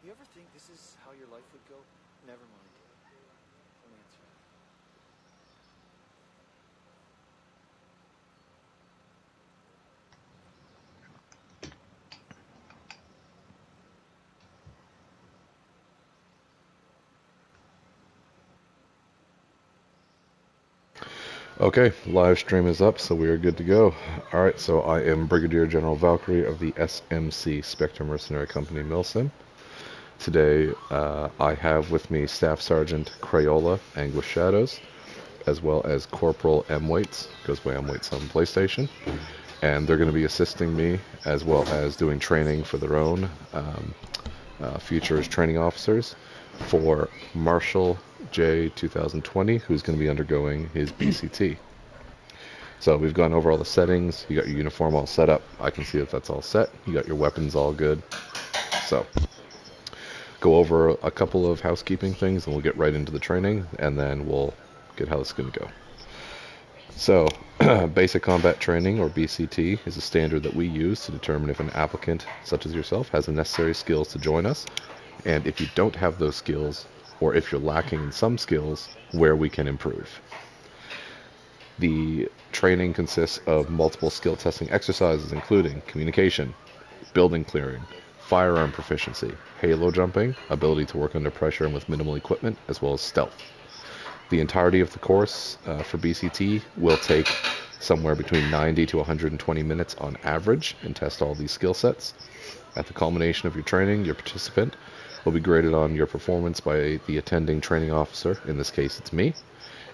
You ever think this is how your life would go? Never mind. Don't answer. Okay, live stream is up, so we are good to go. Alright, so I am Brigadier General Valkyrie of the SMC Spectre Mercenary Company Milsim. Today, I have with me Staff Sergeant Crayola, Anguish Shadows, as well as Corporal M. Waits, goes by M. Waits on PlayStation. And they're going to be assisting me, as well as doing training for their own future as training officers for Marshall J 2020, who's going to be undergoing his BCT. So we've gone over all the settings. You got your uniform all set up. I can see that that's all set. You got your weapons all good. So go over a couple of housekeeping things and we'll get right into the training, and then we'll get how this is going to go. So basic combat training, or BCT, is a standard that we use to determine if an applicant such as yourself has the necessary skills to join us, and if you don't have those skills, or if you're lacking in some skills, where we can improve. The training consists of multiple skill testing exercises, including communication, building clearing, firearm proficiency, halo jumping, ability to work under pressure and with minimal equipment, as well as stealth. The entirety of the course for BCT will take somewhere between 90 to 120 minutes on average and test all these skill sets. At the culmination of your training, your participant will be graded on your performance by the attending training officer, in this case it's me,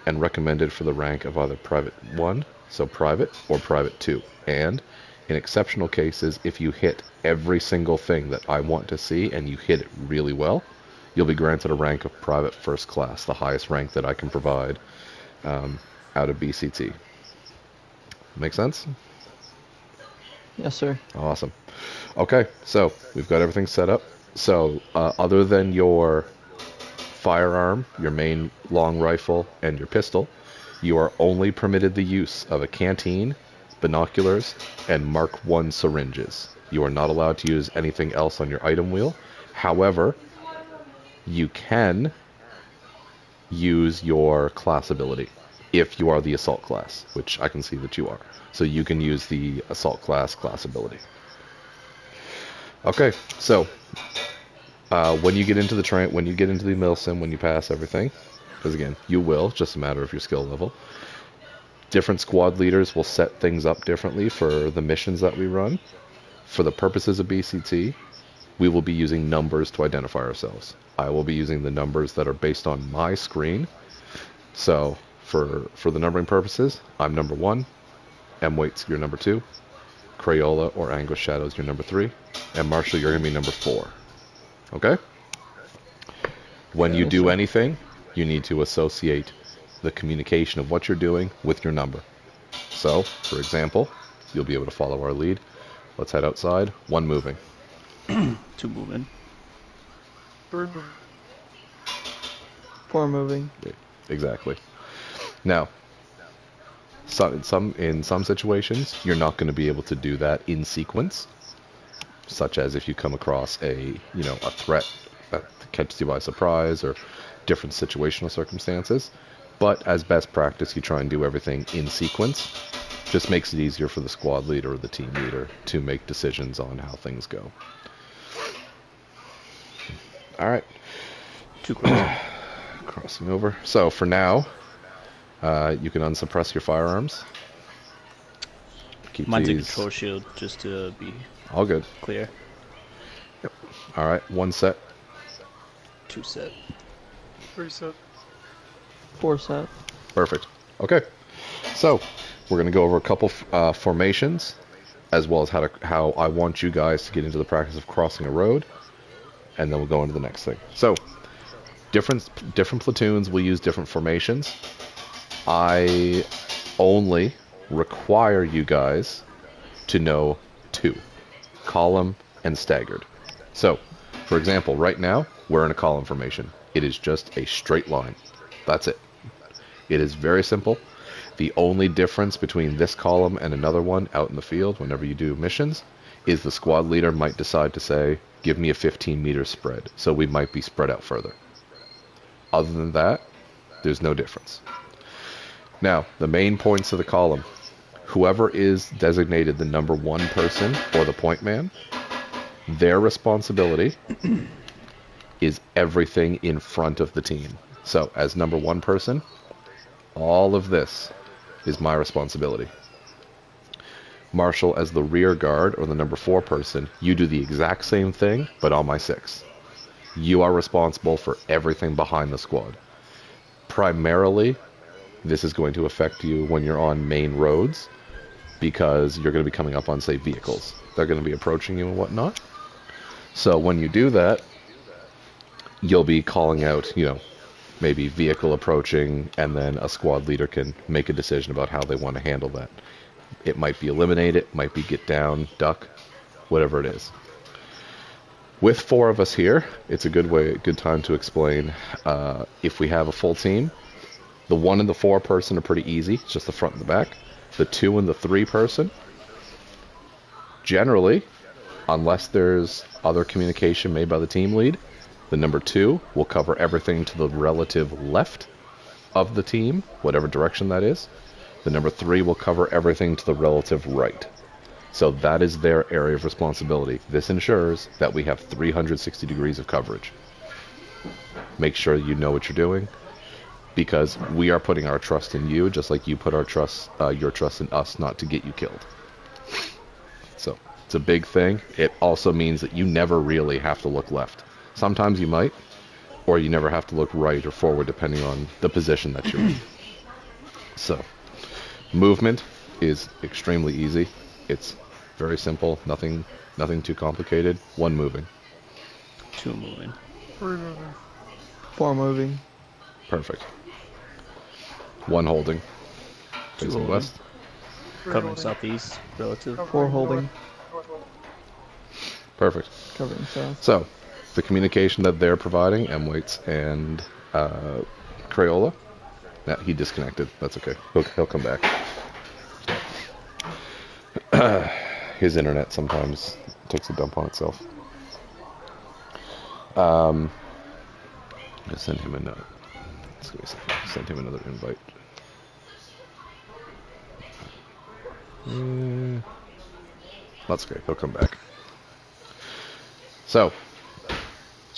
and recommended for the rank of either Private 1, so Private, or Private 2. And in exceptional cases, if you hit every single thing that I want to see and you hit it really well, you'll be granted a rank of Private First Class, the highest rank that I can provide out of BCT. Make sense? Yes, sir. Awesome. Okay, so we've got everything set up. So other than your firearm, your main long rifle, and your pistol, you are only permitted the use of a canteen, binoculars, and Mark I syringes. You are not allowed to use anything else on your item wheel. However, you can use your class ability if you are the assault class, which I can see that you are. So you can use the assault class ability. Okay, so when you get into the when you get into the milsim, when you pass everything, because again, you will, it's just a matter of your skill level. Different squad leaders will set things up differently for the missions that we run. For the purposes of BCT, we will be using numbers to identify ourselves. I will be using the numbers that are based on my screen. So for the numbering purposes, I'm number 1, M. Waits, you're number 2, Crayola or Anguish Shadows, you're number 3, and Marshall, you're going to be number 4. Okay? When you do anything, you need to associate the communication of what you're doing with your number. So, for example, you'll be able to follow our lead. Let's head outside. 1 moving. 2 moving. 3 moving. 4 moving. Exactly. Now, in some situations, you're not going to be able to do that in sequence, such as if you come across a threat that catches you by surprise or different situational circumstances. But as best practice, you try and do everything in sequence. Just makes it easier for the squad leader or the team leader to make decisions on how things go. All right. 2 crossing. Crossing over. So for now, you can unsuppress your firearms. Keep Mine's these... a control shield, just to be all good. Clear. Yep. All right. 1 set. 2 set. 3 set. 4 set. Perfect. Okay. So we're going to go over a couple formations, as well as how I want you guys to get into the practice of crossing a road, and then we'll go into the next thing. So different platoons will use different formations. I only require you guys to know 2: column and staggered. So, for example, right now we're in a column formation. It is just a straight line. That's it. It is very simple. The only difference between this column and another one out in the field, whenever you do missions, is the squad leader might decide to say, give me a 15-meter spread. So we might be spread out further. Other than that, there's no difference. Now, the main points of the column. Whoever is designated the number 1 person or the point man, their responsibility is everything in front of the team. So, as number 1 person, all of this is my responsibility. Marshall, as the rear guard or the number 4 person, you do the exact same thing, but on my 6. You are responsible for everything behind the squad. Primarily, this is going to affect you when you're on main roads, because you're going to be coming up on, say, vehicles. They're going to be approaching you and whatnot. So when you do that, you'll be calling out, maybe vehicle approaching, and then a squad leader can make a decision about how they want to handle that. It might be eliminate it, might be get down, duck, whatever it is. With 4 of us here, it's a good time to explain. If we have a full team, the 1 and the 4 person are pretty easy. It's just the front and the back. The 2 and the 3 person, generally, unless there's other communication made by the team lead, the number 2 will cover everything to the relative left of the team, whatever direction that is. The number 3 will cover everything to the relative right. So that is their area of responsibility. This ensures that we have 360 degrees of coverage. Make sure you know what you're doing, because we are putting our trust in you, just like you put your trust in us not to get you killed. So it's a big thing. It also means that you never really have to look left. Sometimes you might, or you never have to look right or forward, depending on the position that you're in. So movement is extremely easy. It's very simple, nothing too complicated. 1 moving. 2 moving. 3 moving. 4 moving. Perfect. 1 holding. 2 Facing holding. west. Covering southeast, relative. 4 holding. Perfect. Covering south. So, the communication that they're providing, M-Waits and Crayola, he disconnected. That's okay. He'll come back. His internet sometimes takes a dump on itself. I'll send him a note. Let's give me a second. Send him another invite. That's okay. He'll come back. So,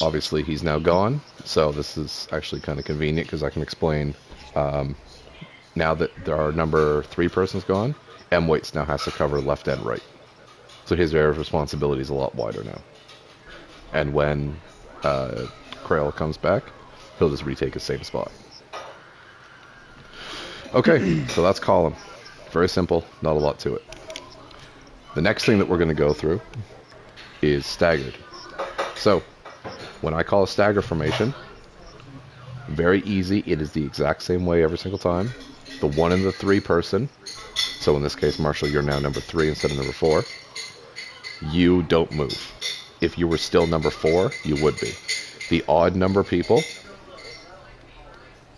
obviously he's now gone. So this is actually kind of convenient because I can explain. Now that our number 3 person's gone, M-Waits now has to cover left and right. So his area of responsibility is a lot wider now. And when Crayola comes back, he'll just retake his same spot. Okay, so that's column. Very simple, not a lot to it. The next thing that we're going to go through is staggered. So, when I call a stagger formation, very easy. It is the exact same way every single time. The 1 and the 3 person, so in this case, Marshall, you're now number 3 instead of number 4. You don't move. If you were still number 4, you would be. The odd number people,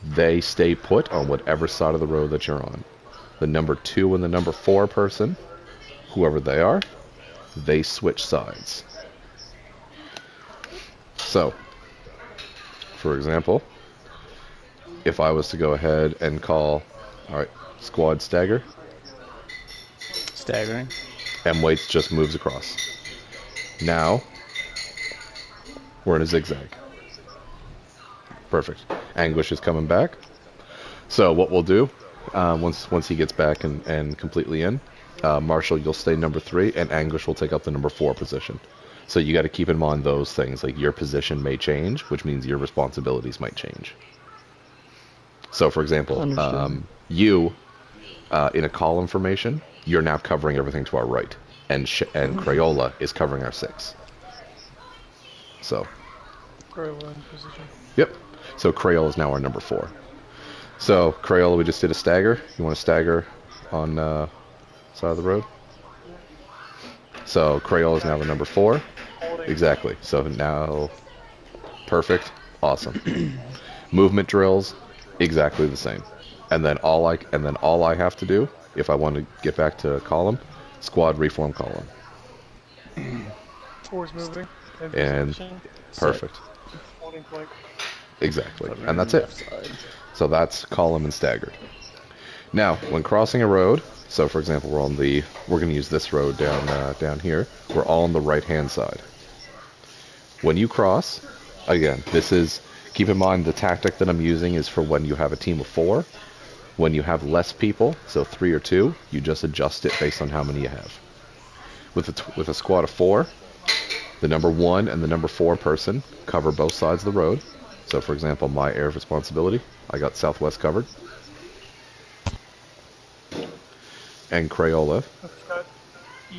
they stay put on whatever side of the road that you're on. The number 2 and the number 4 person, whoever they are, they switch sides. So, for example, if I was to go ahead and call, alright, squad stagger, Staggering. M-Waits just moves across. Now, we're in a zigzag. Perfect. Anguish is coming back. So what we'll do, once he gets back and completely in, Marshall, you'll stay number 3, and Anguish will take up the number 4 position. So you got to keep in mind those things, like your position may change, which means your responsibilities might change. So, for example, you, in a column formation, you're now covering everything to our right, and Crayola is covering our 6. So. Crayola in position. Yep. So Crayola is now our number 4. So Crayola, we just did a stagger. You want to stagger on side of the road? So Crayola is now the number 4. Exactly. So now, perfect. Awesome. Movement drills, exactly the same. And then all I have to do, if I want to get back to column, squad reform column. Four's moving. And Position. perfect. Holding point. Exactly. Covering And that's it. left side. So that's column and staggered. Now, when crossing a road, so for example, we're going to use this road down here. We're all on the right-hand side. When you cross, again, keep in mind the tactic that I'm using is for when you have a team of 4. When you have less people, so 3 or 2, you just adjust it based on how many you have. With a squad of 4, the number 1 and the number 4 person cover both sides of the road. So for example, my area of responsibility, I got southwest covered. And Crayola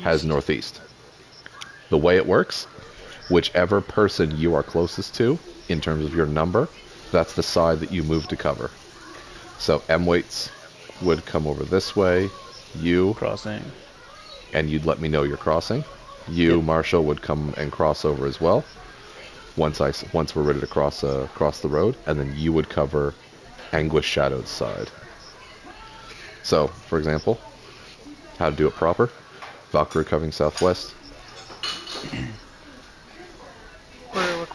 has northeast. The way it works, whichever person you are closest to, in terms of your number, that's the side that you move to cover. So M-weights would come over this way, you... Crossing. And you'd let me know you're crossing. You, yep. Marshall, would come and cross over as well. Once we're ready to cross the road, and then you would cover Anguish Shadow's side. So, for example, how to do it proper. Valkyrie covering southwest. We're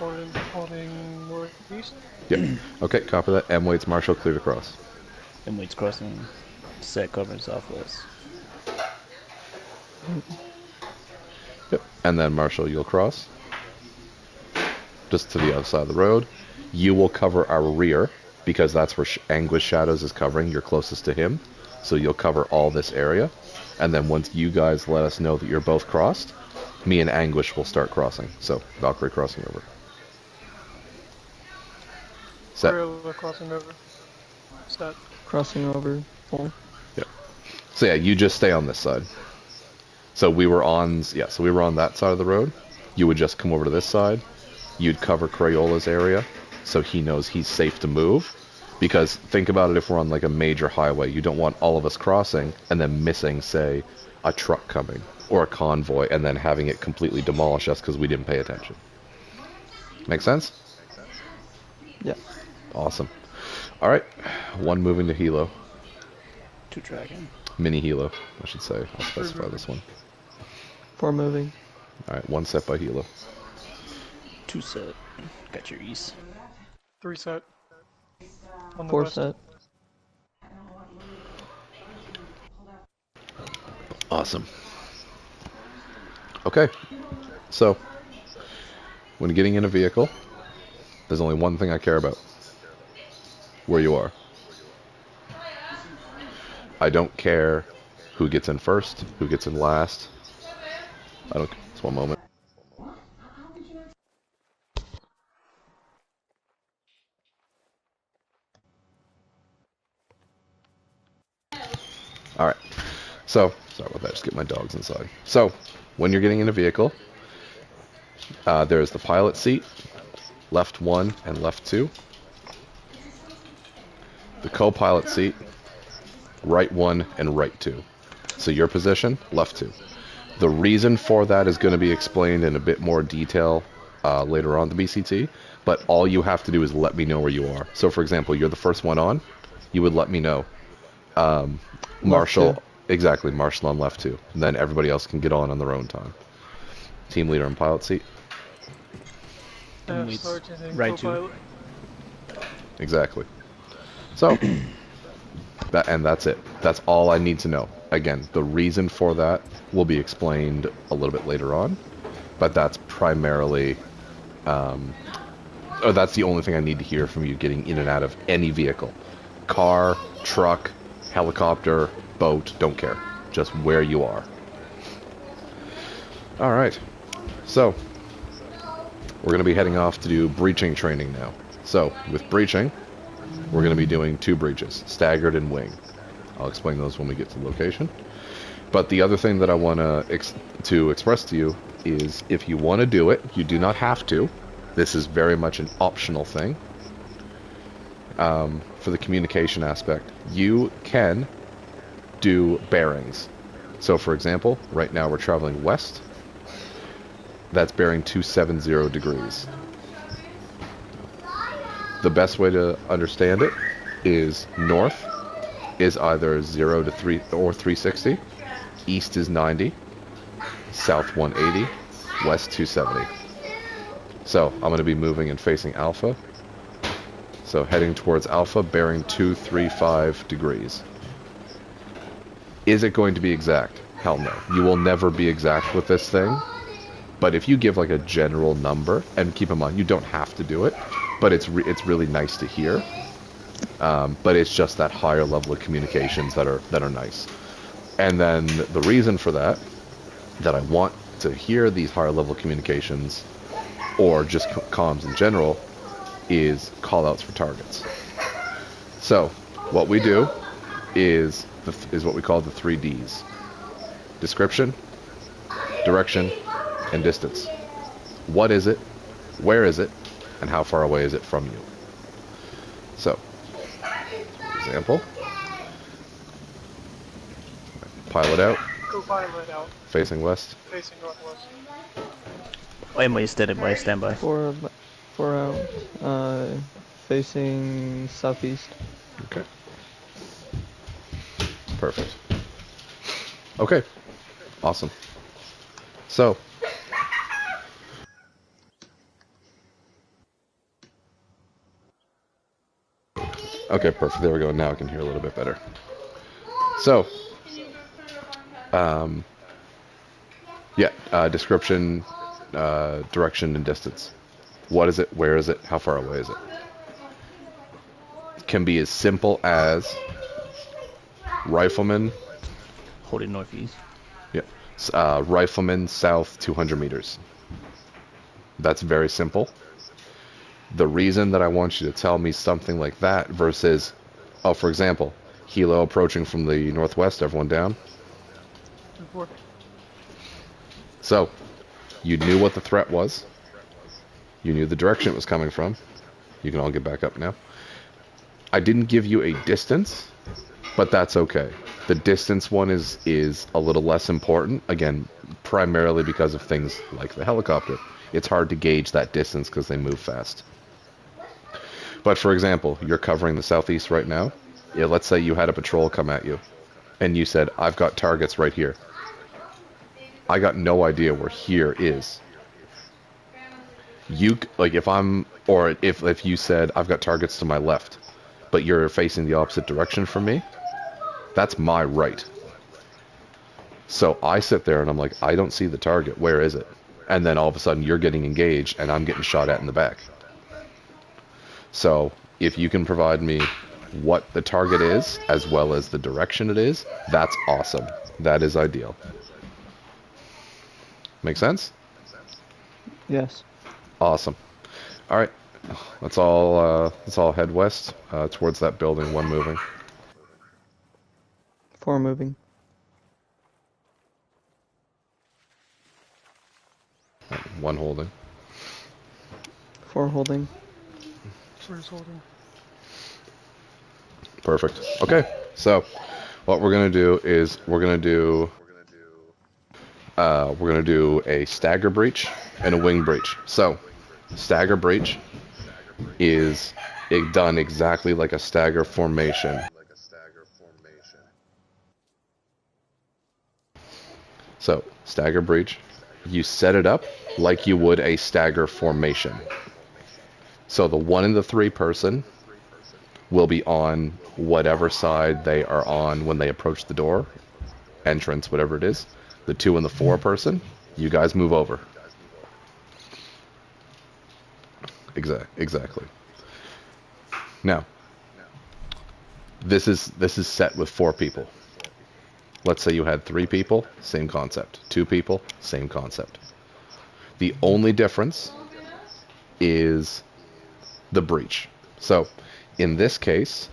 holding northeast. Yep. Okay, copy that. M-weights, Marshall, clear to cross. M-weights crossing, set covering southwest. Yep. And then Marshall, you'll cross. Just to the other side of the road. You will cover our rear, because that's where Anguish Shadows is covering. You're closest to him. So you'll cover all this area. And then once you guys let us know that you're both crossed, me and Anguish will start crossing. So, Valkyrie crossing over. Set. We're crossing over. Set. Crossing over. Full. Yep. So yeah, you just stay on this side. So we were on that side of the road. You would just come over to this side. You'd cover Crayola's area, so he knows he's safe to move. Because think about it, if we're on like a major highway, you don't want all of us crossing and then missing, say, a truck coming or a convoy, and then having it completely demolish us because we didn't pay attention. Make sense? Yeah. Awesome. All right, 1 moving to Hilo. 2 tracking. Mini Hilo, I should say. I'll specify this one. 4 moving. All right, 1 set by Hilo. 2 set. Got your east. 3 set. 4 set. Awesome. Okay, so when getting in a vehicle, there's only one thing I care about: where you are. I don't care who gets in first, who gets in last. I don't. Just one moment. All right. So, sorry about that. Just get my dogs inside. So, when you're getting in a vehicle, there's the pilot seat, left 1 and left 2. The co-pilot seat, right 1 and right 2. So your position, left 2. The reason for that is going to be explained in a bit more detail later on the BCT, but all you have to do is let me know where you are. So, for example, you're the first one on, you would let me know. Marshall, exactly, Marshall on left 2. And then everybody else can get on their own time. Team leader and pilot seat. Right 2. Exactly. So, that's it. That's all I need to know. Again, the reason for that will be explained a little bit later on, but that's primarily, that's the only thing I need to hear from you getting in and out of any vehicle. Car, truck, helicopter, boat, don't care. Just where you are. Alright, so we're going to be heading off to do breaching training now. So, with breaching, we're going to be doing 2 breaches, staggered and wing. I'll explain those when we get to the location. But the other thing that I want to express to you is, if you want to do it, you do not have to. This is very much an optional thing. For the communication aspect, you can do bearings. So, for example, right now we're traveling west. That's bearing 270 degrees. The best way to understand it is north is either 0 to 3 or 360, east is 90, south 180, west 270. So I'm going to be moving and facing alpha. So heading towards alpha, bearing 235 degrees. Is it going to be exact? Hell no. You will never be exact with this thing. But if you give like a general number, and keep in mind, you don't have to do it, but it's really nice to hear. But it's just that higher level of communications that are nice. And then the reason for that I want to hear these higher level communications, or just comms in general, is callouts for targets. So what we do is what we call the 3 Ds: description, direction, and distance. What is it? Where is it? And how far away is it from you? So, for example, pilot out. Go pilot out. Facing west. Facing northwest. Wait, standby. Four out. Facing southeast. Okay. Perfect. Okay. Awesome. So. Okay, perfect. There we go. Now I can hear a little bit better. So. Description, direction, and distance. What is it? Where is it? How far away is it? It can be as simple as rifleman. Holding northeast. Yeah. Rifleman south 200 meters. That's very simple. The reason that I want you to tell me something like that versus, for example, helo approaching from the northwest, everyone down. Report. So, you knew what the threat was. You knew the direction it was coming from. You can all get back up now. I didn't give you a distance, but that's okay. The distance one is a little less important, again, primarily because of things like the helicopter. It's hard to gauge that distance because they move fast. But for example, you're covering the southeast right now. Yeah, let's say you had a patrol come at you, and you said, I've got targets right here. I got no idea where here is. You, like, if you said, I've got targets to my left, but you're facing the opposite direction from me, that's my right. So I sit there and I'm like, I don't see the target. Where is it? And then all of a sudden you're getting engaged and I'm getting shot at in the back. So if you can provide me what the target is as well as the direction it is, that's awesome. That is ideal. Make sense? Yes. Awesome. All right. Let's all head west towards that building. One moving. 4 moving. One holding. 4 holding. 3's holding. Perfect. Okay. So what we're gonna do is we're gonna do a stagger breach and a wing breach. So stagger breach is done exactly like a stagger formation. So stagger breach, you set it up like you would a stagger formation. So the 1 and the 3 person will be on whatever side they are on when they approach the door, entrance, whatever it is. The 2 and the 4 person, you guys move over. Exactly. Now, this is set with 4 people. Let's say you had 3 people, same concept. 2 people, same concept. The only difference is the breach. So, in this case,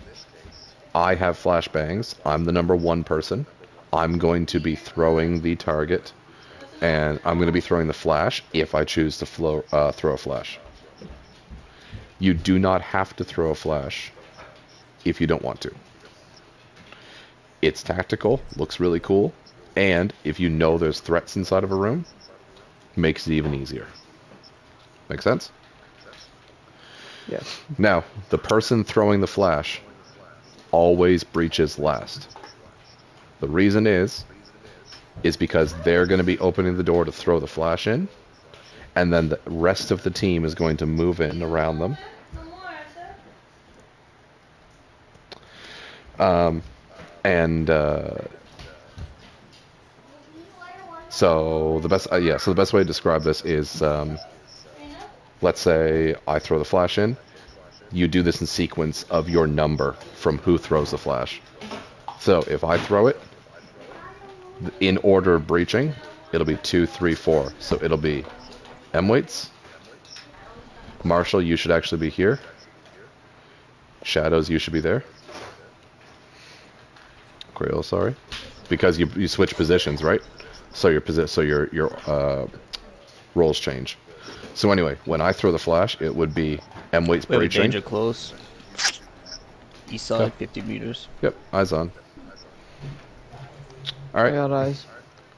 I have flashbangs. I'm the number 1 person. I'm going to be throwing the target, and I'm going to be throwing the flash if I choose to throw a flash. You do not have to throw a flash if you don't want to. It's tactical, looks really cool, and if you know there's threats inside of a room, makes it even easier. Make sense? Yes. Now, the person throwing the flash always breaches last. The reason is because they're going to be opening the door to throw the flash in, and then the rest of the team is going to move in around them. And so the best the best way to describe this is, let's say I throw the flash in. You do this in sequence of your number from who throws the flash. So if I throw it in order of breaching, it'll be 2, 3, 4. So it'll be M-Weights. Marshall, you should actually be here. Shadows, you should be there. Crayola, sorry. Because you switch positions, right? So your roles change. So anyway, when I throw the flash, it would be M-Weights We have a breaching. danger close. East side, 50 meters. Yep, eyes on. I Alright. got eyes.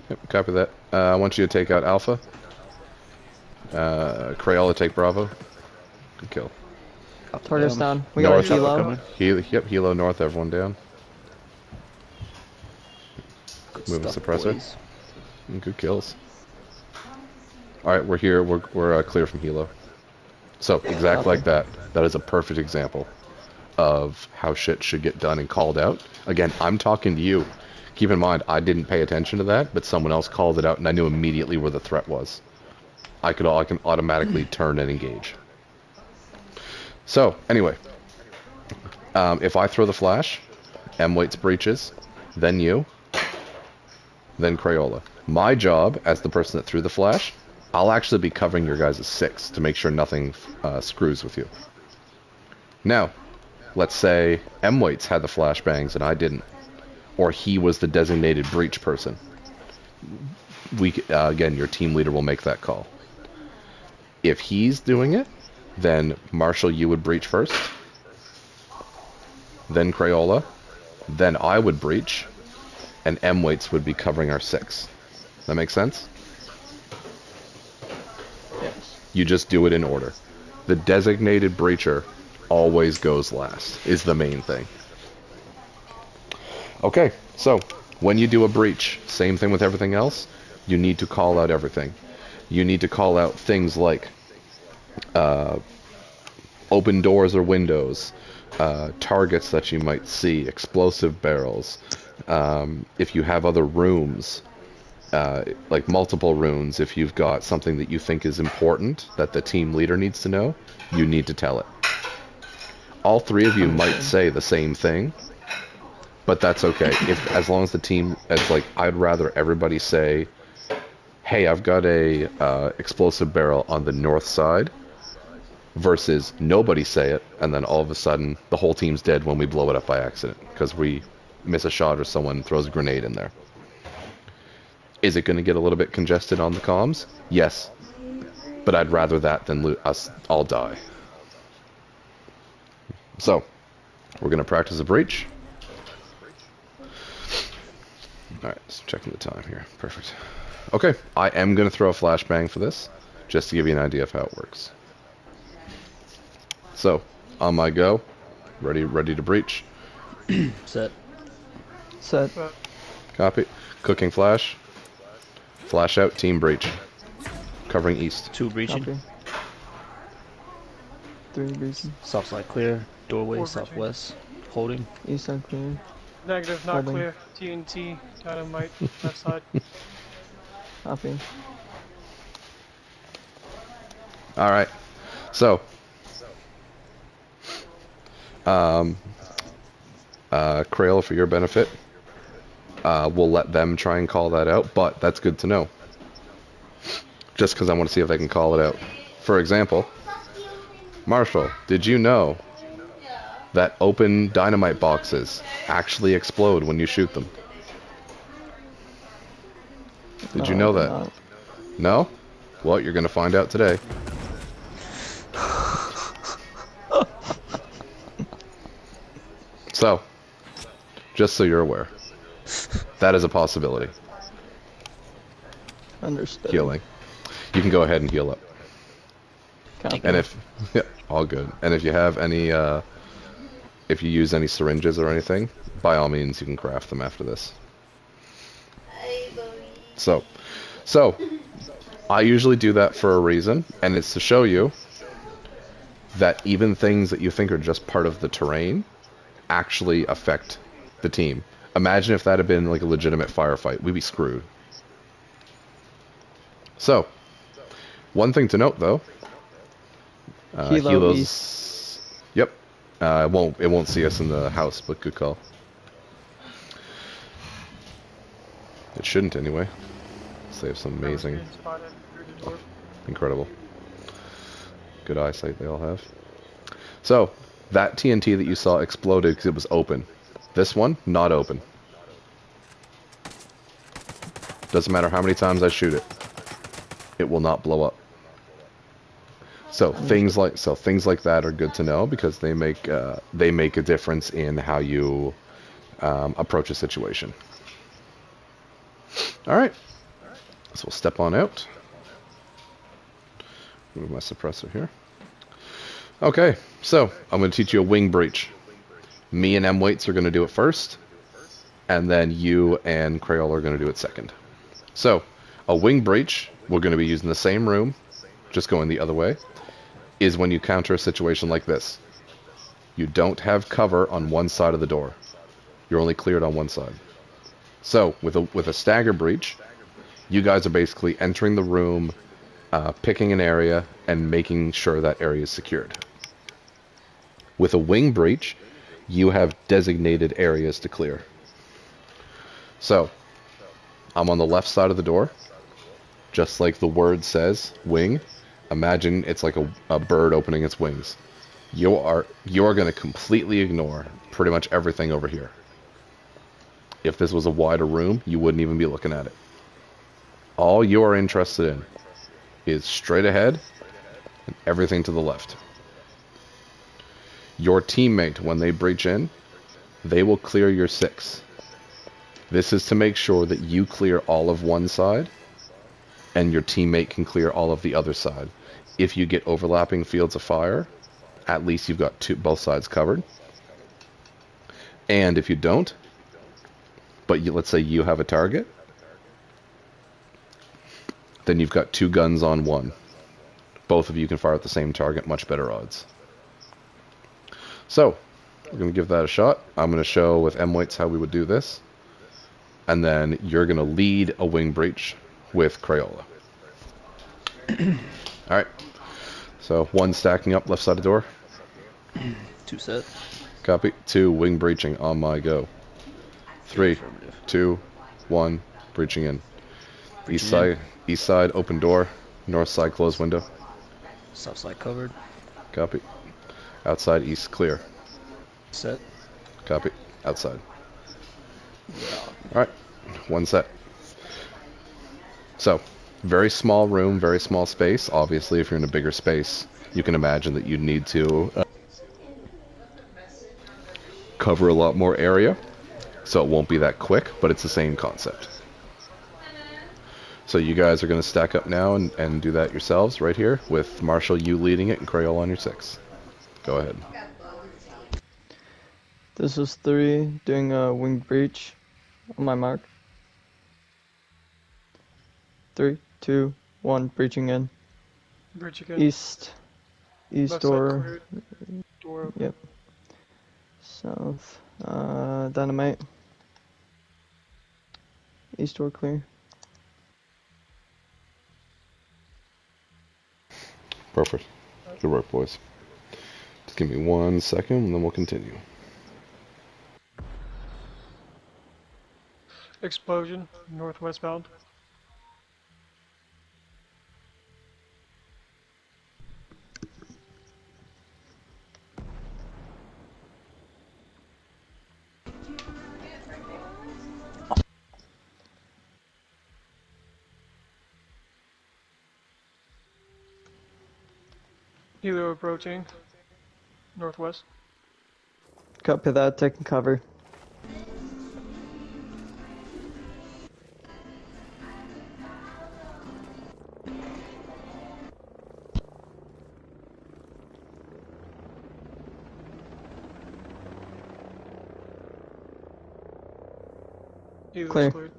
Yep, copy that. I want you to take out Alpha. Crayola, take Bravo. Good kill. Target's down. We got a North. kilo. Helo north, everyone down. Good Moving stuff, suppressor. boys. Good kills. Alright, we're here. We're clear from Helo. So, exactly like that. That is a perfect example of how shit should get done and called out. Again, I'm talking to you. Keep in mind, I didn't pay attention to that, but someone else called it out, and I knew immediately where the threat was. I can automatically turn and engage. So, anyway. If I throw the flash, M-Weights breaches, then you, then Crayola. My job, as the person that threw the flash, I'll actually be covering your guys' 6 to make sure nothing screws with you. Now, let's say M-Weights had the flashbangs and I didn't. Or he was the designated breach person. Again, your team leader will make that call. If he's doing it, then Marshall, you would breach first. Then Crayola. Then I would breach. And M-Weights would be covering our 6. That make sense? Yes. You just do it in order. The designated breacher always goes last, is the main thing. Okay, so when you do a breach, same thing with everything else, you need to call out everything. You need to call out things like open doors or windows, targets that you might see, explosive barrels, if you have other rooms, like multiple rooms, if you've got something that you think is important that the team leader needs to know, you need to tell it. All 3 of you might say the same thing, but that's okay. As long as the team, it's like, I'd rather everybody say, hey, I've got a explosive barrel on the north side, versus nobody say it, and then all of a sudden the whole team's dead when we blow it up by accident because we miss a shot or someone throws a grenade in there. Is it going to get a little bit congested on the comms? Yes. But I'd rather that than us all die. So, we're going to practice a breach. Alright, just checking the time here. Perfect. Okay, I am going to throw a flashbang for this, just to give you an idea of how it works. So, on my go, ready to breach. Set. Set. Copy. Cooking flash. Flash out, team breach. Covering east. 2 breaching. Copy. 3 breaching. South side clear. Doorway, 4 breaching. southwest. Holding. East side clear. Negative, not Holding. clear. TNT, dynamite, left side. Copy. Alright. So. Crayola, for your benefit, we'll let them try and call that out, but that's good to know. Just because I want to see if they can call it out. For example, Marshall, did you know that open dynamite boxes actually explode when you shoot them? Did you know that? Not. No? Well, you're going to find out today. So, just so you're aware, that is a possibility. Understood. Healing. You can go ahead and heal up. Copy. And if, yeah, all good. And if you have any, if you use any syringes or anything, by all means, you can craft them after this. So, I usually do that for a reason, and it's to show you that even things that you think are just part of the terrain actually affect the team. Imagine if that had been like a legitimate firefight. We'd be screwed. So, one thing to note though, Hilo East. Yep. It won't see us in the house, but good call. It shouldn't anyway. So they have some I was amazing, being spotted through the door. incredible, good eyesight they all have. So, that TNT that you saw exploded because it was open. This one, not open. Doesn't matter how many times I shoot it. It will not blow up. So things like that are good to know because they make a difference in how you approach a situation. All right, so we'll step on out. Move my suppressor here. Okay, so I'm going to teach you a wing breach. Me and M-Waits are going to do it first, and then you and Crayola are going to do it second. So, a wing breach, we're going to be using the same room, just going the other way, is when you counter a situation like this. You don't have cover on one side of the door. You're only cleared on one side. So, with a stagger breach, you guys are basically entering the room, picking an area, and making sure that area is secured. With a wing breach, you have designated areas to clear. So, I'm on the left side of the door, just like the word says, wing. Imagine it's like a bird opening its wings. You are going to completely ignore pretty much everything over here. If this was a wider room, you wouldn't even be looking at it. All you are interested in is straight ahead and everything to the left. Your teammate, when they breach in, they will clear your 6. This is to make sure that you clear all of one side and your teammate can clear all of the other side. If you get overlapping fields of fire, at least you've got both sides covered. And if you don't, but let's say you have a target, then you've got 2 guns on one. Both of you can fire at the same target, much better odds. So, we're going to give that a shot. I'm going to show with M-Waits how we would do this. And then you're going to lead a wing breach with Crayola. Alright. So, 1 stacking up left side of the door. 2 set. Copy. 2 wing breaching on my go. 3, Affirmative. 2, 1, breaching in. Breaching East side, open door. North side, closed window. South side covered. Copy. Outside, east, clear. Set. Copy. Outside. Alright. 1 set. So, very small room, very small space. Obviously, if you're in a bigger space, you can imagine that you'd need to cover a lot more area. So it won't be that quick, but it's the same concept. So you guys are going to stack up now and do that yourselves right here with Marshall, you leading it, and Crayola on your 6. Go ahead. This is 3 doing a wing breach on my mark. 3, 2, 1, breaching in. Bridge again. East Left side door. cleared. Door open. Yep. South. Dynamite. East door clear. Perfect. Good work, boys. Just give me 1 second and then we'll continue. Explosion. Northwest bound. Helo approaching. Northwest. Copy that, taking cover. Helo's Clear. cleared.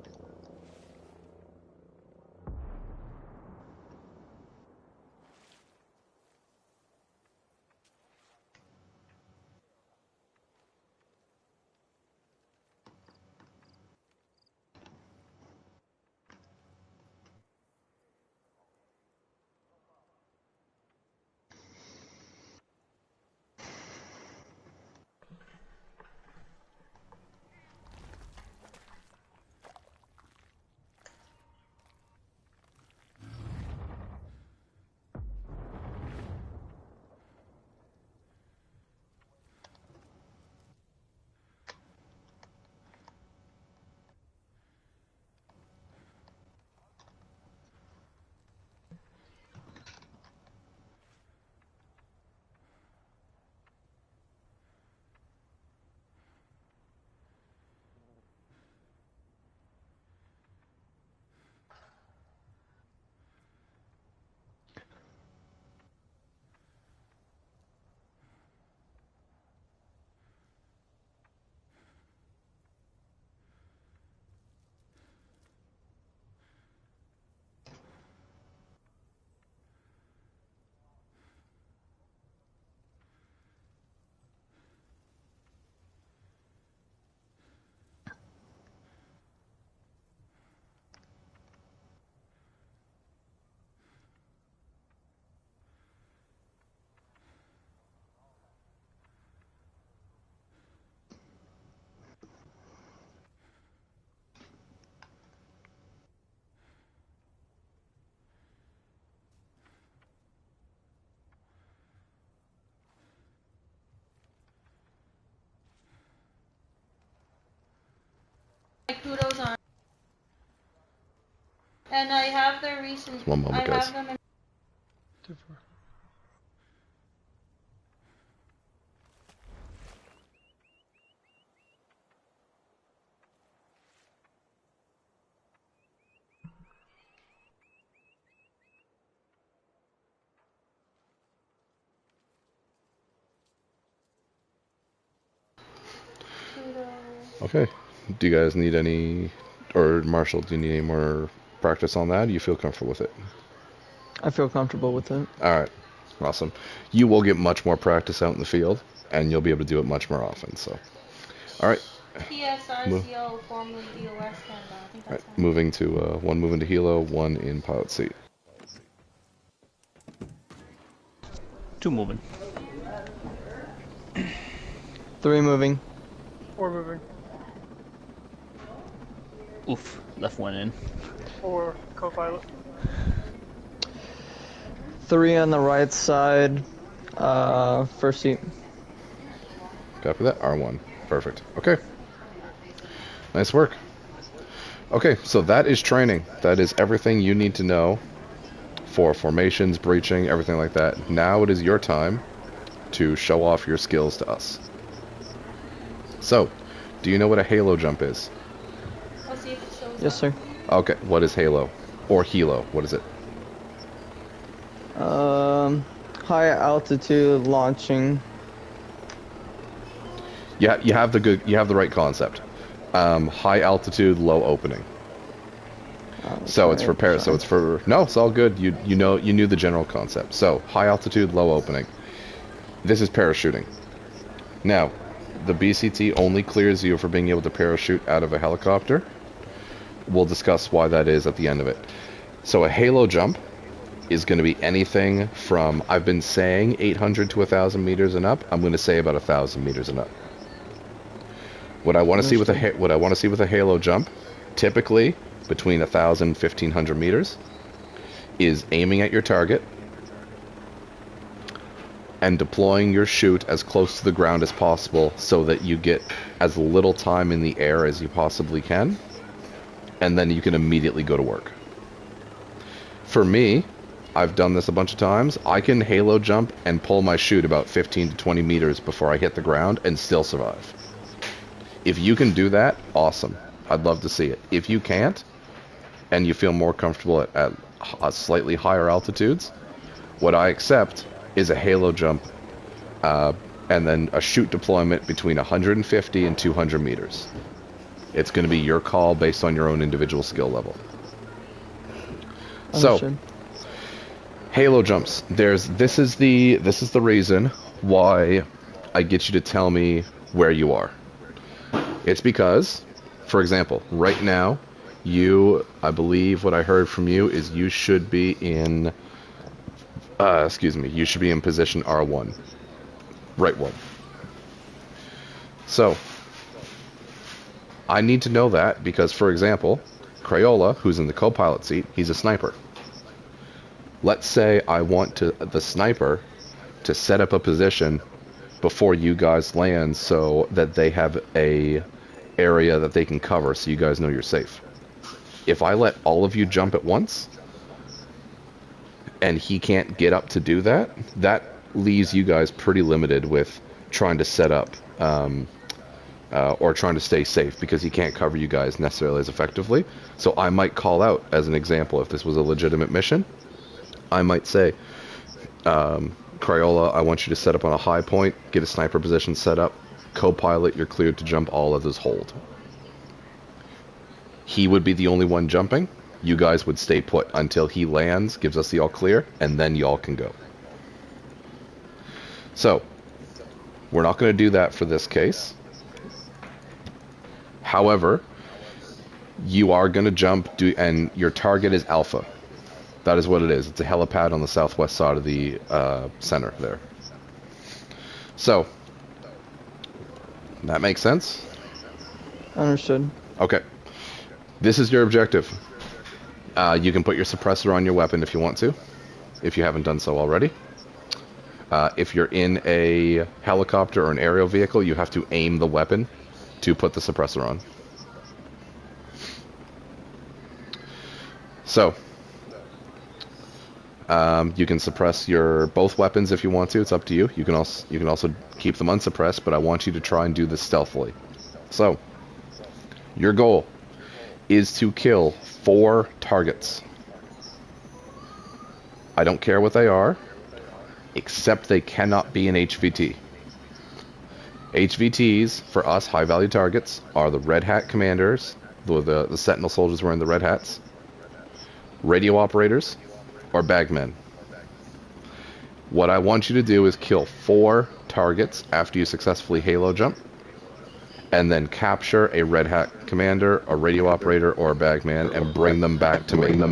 And I have the recent. One moment, I guys. have them in. 2-4. Okay. Do you guys need any, or Marshall, do you need any more practice on that? Do you feel comfortable with it? I feel comfortable with it. All right. Awesome. You will get much more practice out in the field, and you'll be able to do it much more often. So, all right. PSRCO, formerly DOS Canada. I think All that's right. Moving to one moving to helo, one in pilot seat. 2 moving. 3 moving. 4 moving. Oof, left one in. 4 co-pilot. 3 on the right side. First seat. Copy that. R1. Perfect. Okay. Nice work. Okay, so that is training. That is everything you need to know for formations, breaching, everything like that. Now it is your time to show off your skills to us. So, do you know what a halo jump is? I'll see if it shows Yes, up. sir. Okay, what is halo? Or helo, what is it? High altitude launching. Yeah, you have the right concept. High altitude, low opening. So it's for so it's for no, it's all good. You knew the general concept. So high altitude, low opening. This is parachuting. Now, the BCT only clears you for being able to parachute out of a helicopter. We'll discuss why that is at the end of it. So a halo jump is going to be anything from, I've been saying 800 to 1,000 meters and up. I'm going to say about 1,000 meters and up. What I want to see with a halo jump, typically between 1,000 and 1,500 meters, is aiming at your target and deploying your chute as close to the ground as possible so that you get as little time in the air as you possibly can, and then you can immediately go to work. For me, I've done this a bunch of times. I can halo jump and pull my chute about 15 to 20 meters before I hit the ground and still survive. If you can do that, awesome. I'd love to see it. If you can't, and you feel more comfortable at slightly higher altitudes, what I accept is a halo jump and then a chute deployment between 150 and 200 meters. It's going to be your call based on your own individual skill level. Understood. So, halo jumps. This is the reason why I get you to tell me where you are. It's because, for example, right now, I believe what I heard from you is you should be in, you should be in position R1. Right one. So, I need to know that because, for example, Crayola, who's in the co-pilot seat, he's a sniper. Let's say I want the sniper to set up a position before you guys land so that they have a area that they can cover so you guys know you're safe. If I let all of you jump at once and he can't get up to do that, that leaves you guys pretty limited with trying to set up or trying to stay safe because he can't cover you guys necessarily as effectively. So I might call out, as an example, if this was a legitimate mission, I might say, Crayola, I want you to set up on a high point, get a sniper position set up, co-pilot, you're cleared to jump, all others hold. He would be the only one jumping. You guys would stay put until he lands, gives us the all clear, and then y'all can go. So, we're not going to do that for this case. However, you are going to jump, and your target is Alpha. That is what it is. It's a helipad on the southwest side of the center there. So, that makes sense? Understood. Okay. This is your objective. You can put your suppressor on your weapon if you want to, if you haven't done so already. If you're in a helicopter or an aerial vehicle, you have to aim the weapon to put the suppressor on. So, you can suppress your both weapons if you want to. It's up to you. You can also keep them unsuppressed, but I want you to try and do this stealthily. So, your goal is to kill 4 targets. I don't care what they are, except they cannot be an HVT. HVTs, for us, high-value targets, are the Red Hat commanders, the Sentinel soldiers wearing the red hats, radio operators, or bagmen. What I want you to do is kill 4 targets after you successfully halo jump, and then capture a Red Hat commander, a radio operator, or a bagman, and bring them back to me.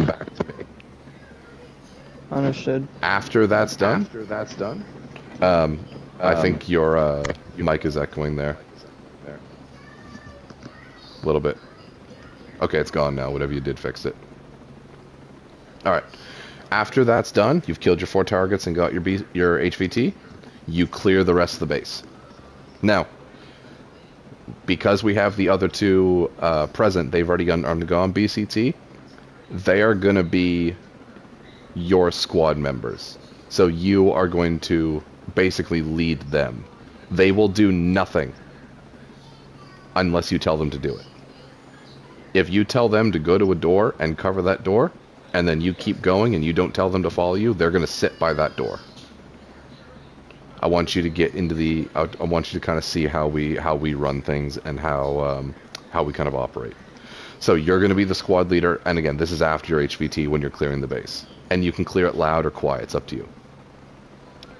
Understood. After that's done, I think your mic is echoing there. A little bit. Okay, it's gone now. Whatever you did, fixed it. Alright. After that's done, you've killed your 4 targets and got your HVT, you clear the rest of the base. Now, because we have the other 2 present, they've already undergone BCT, they are going to be your squad members. So you are going to basically lead them. They will do nothing unless you tell them to do it. If you tell them to go to a door and cover that door, and then you keep going and you don't tell them to follow you, they're going to sit by that door. I want you to get into the... I want you to kind of see how we run things and how we kind of operate. So you're going to be the squad leader, and again, this is after your HVT when you're clearing the base. And you can clear it loud or quiet, it's up to you.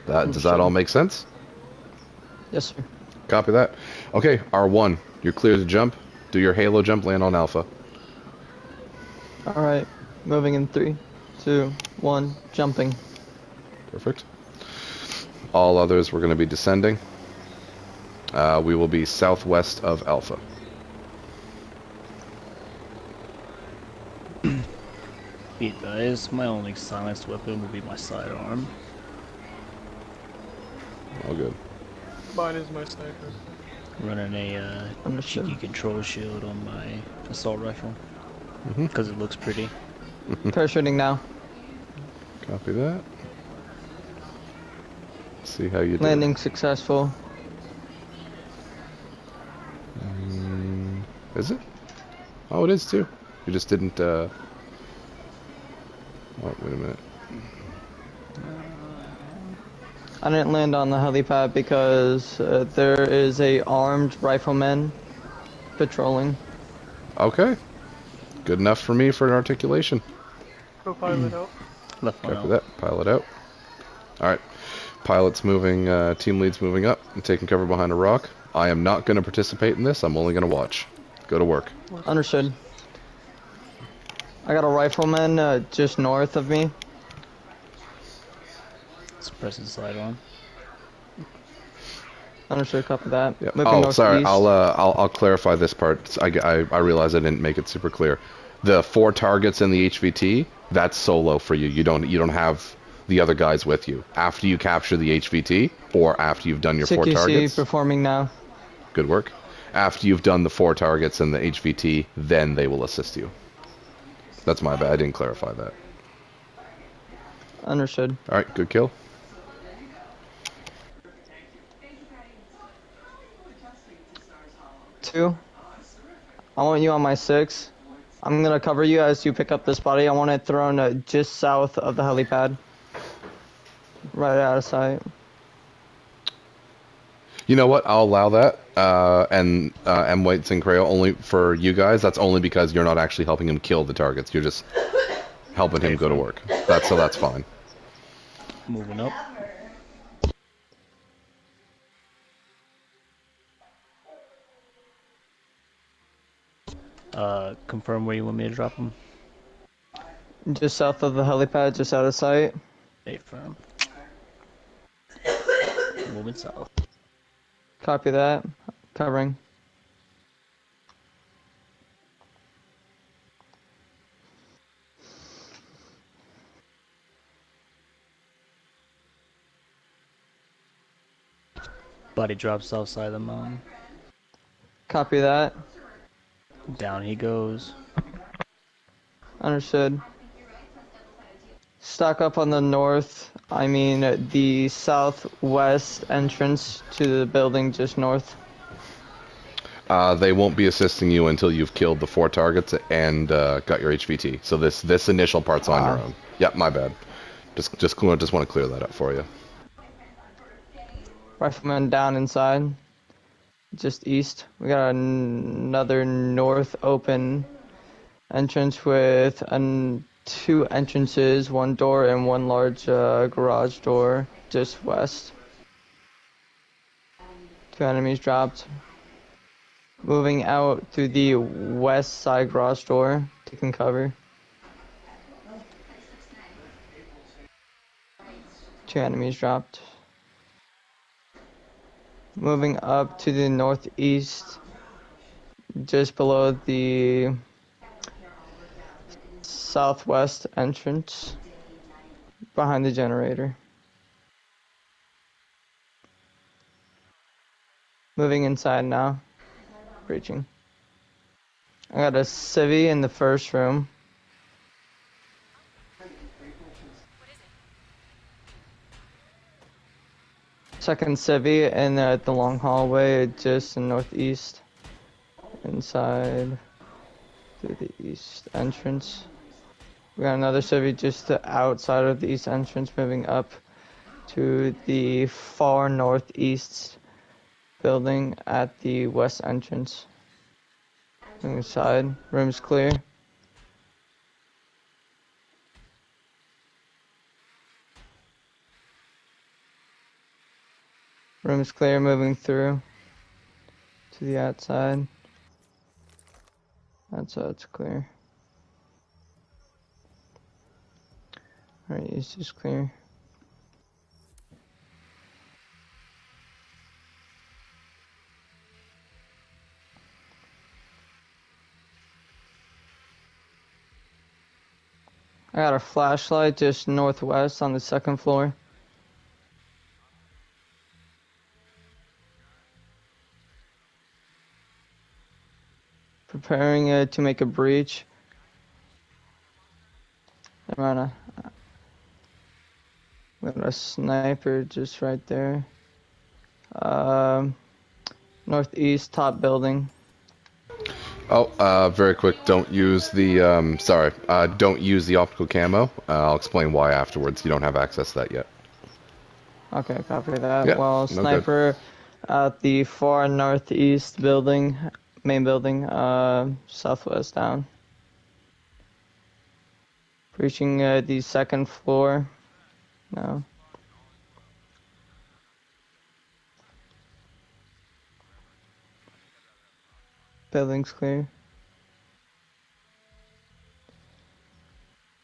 Does that all make sense? Yes, sir. Copy that. Okay, R1, you're clear to jump. Do your halo jump, land on Alpha. Alright, moving in 3, 2, 1, jumping. Perfect. All others, we're going to be descending. We will be southwest of Alpha. Hey guys, my only silenced weapon will be my sidearm. All good. Mine is my sniper. Running a Understood. cheeky control shield on my assault rifle. Because it looks pretty. Parachuting now. Copy that. See how you do. Landing successful. Is it? Oh, it is too. You just didn't, Oh, wait a minute. I didn't land on the helipad because there is a armed rifleman patrolling. Okay. Good enough for me for an articulation. Co-pilot out. Left one Copy out. that. Pilot out. Alright. Pilot's moving, team lead's moving up and taking cover behind a rock. I am not going to participate in this. I'm only going to watch. Go to work. Understood. I got a rifleman just north of me. Suppressing sidearm. Understood, copy that. Yep. Moving Oh, northeast. sorry. I'll clarify this part. I realize I didn't make it super clear. The 4 targets in the HVT, that's solo for you. You don't have the other guys with you. After you capture the HVT, or after you've done your 4 CQC targets. performing now. Good work. After you've done the 4 targets in the HVT, then they will assist you. That's my bad. I didn't clarify that. Understood. All right. Good kill. Two. I want you on my 6. I'm gonna cover you as you pick up this body. I want it thrown just south of the helipad. Right out of sight. You know what? I'll allow that. And M. White Sinclair only for you guys. That's only because you're not actually helping him kill the targets. You're just helping him go to work. That's fine. Moving up. Confirm where you want me to drop them. Just south of the helipad, just out of sight. Stay firm. Moving south. Copy that. Covering. Body drops outside the mountain. Copy that. Down he goes. Understood. Stock up on the north, I mean the southwest entrance to the building just north. They won't be assisting you until you've killed the 4 targets and got your HVT. So this initial part's on your own. Yep, my bad. Just want to clear that up for you. Rifleman down inside, just east. We got another north open entrance with 2 entrances, 1 door and 1 large garage door just west. 2 enemies dropped. Moving out through the west side garage door, taking cover. 2 enemies dropped. Moving up to the northeast, just below the southwest entrance, behind the generator. Moving inside now, breaching. I got a civvy in the first room. Second civvy in the long hallway, just in northeast. Inside through the east entrance. We got another civvy just outside of the east entrance, moving up to the far northeast building at the west entrance. Inside, room's clear. Room's clear, moving through to the outside. Outside's clear. Alright, east is clear. I got a flashlight just northwest on the 2nd floor. Preparing to make a breach. I'm got a sniper just right there. Northeast top building. Oh, very quick. Don't use the don't use the optical camo. I'll explain why afterwards. You don't have access to that yet. Okay, copy that. Yeah, Well, sniper at the far northeast building, main building, southwest down. Reaching the 2nd floor. No. Building's clear.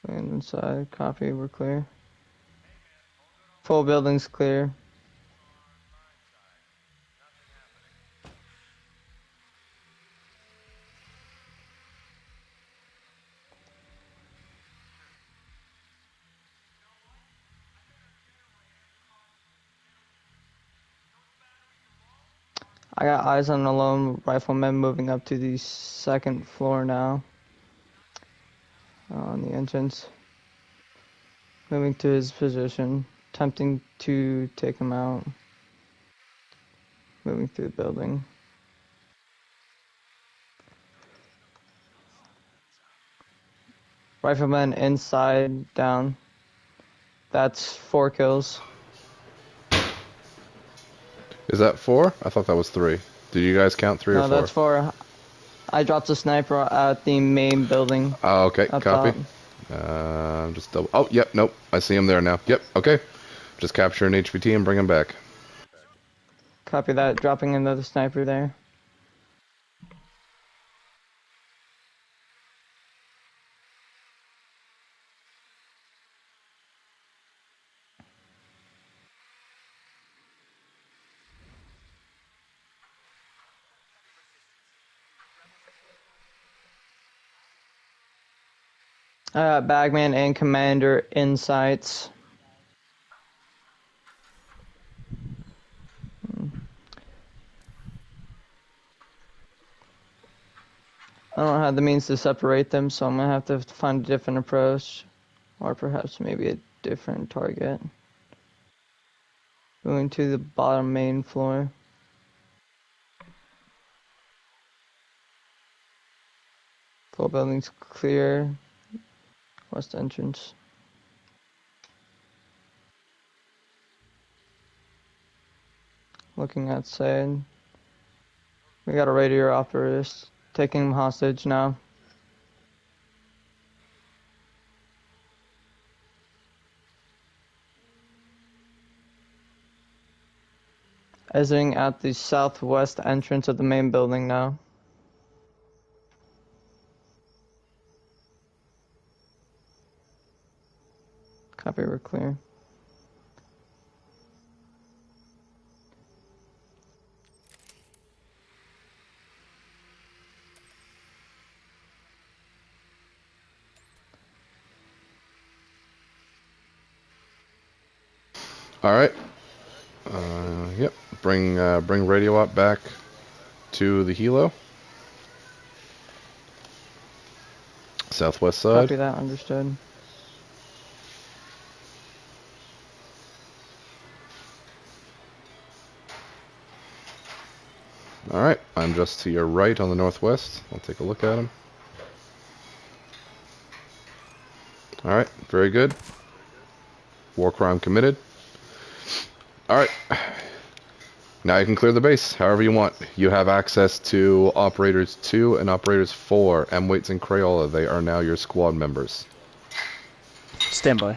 And inside, copy, we're clear. Full building's clear. I got eyes on a lone rifleman moving up to the 2nd floor now. On the entrance. Moving to his position. Attempting to take him out. Moving through the building. Rifleman inside, down. That's 4 kills. Is that 4? I thought that was 3. Did you guys count 3 or 4? No, that's 4. I dropped a sniper at the main building. Oh, okay, copy. Just double. Oh, yep, nope. I see him there now. Yep, okay. Just capture an HVT and bring him back. Copy that. Dropping another sniper there. Bagman and Commander insights. I don't have the means to separate them, so I'm gonna have to find a different approach. Or perhaps maybe a different target. Going to the bottom main floor. Full building's clear. West entrance. Looking outside. We got a radio operator taking him hostage now. Exiting at the southwest entrance of the main building now. Copy, we're clear. All right. Yep. Bring radio up back to the helo. Southwest side. Copy that, understood. All right. I'm just to your right on the northwest. I'll take a look at him. All right. Very good. War crime committed. All right. Now you can clear the base however you want. You have access to Operators 2 and Operators 4, M. Waits and Crayola. They are now your squad members. Stand by.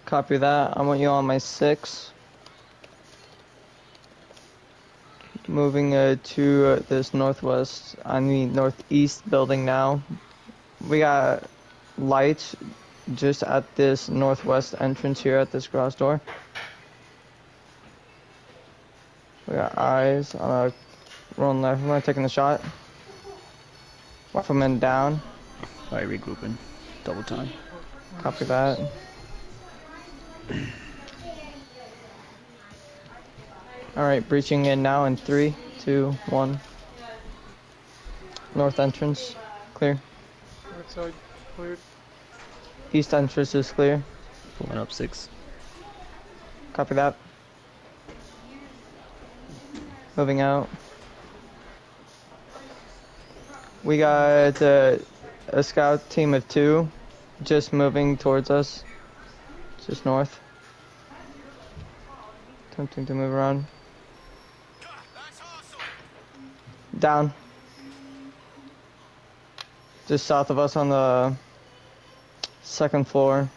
Copy that. I want you on my 6. Moving to this northeast building now. We got lights just at this northwest entrance here at this garage door. We got eyes on a rolling rifleman taking the shot. Rifleman down. Alright, regrouping. Double time. Copy that. Alright, breaching in now in 3, 2, 1. North entrance, clear. North side cleared. East entrance is clear. Pulling up 6. Copy that. Moving out. We got a scout team of 2 just moving towards us. Just north. Attempting to move around. Down. Just south of us on the 2nd floor.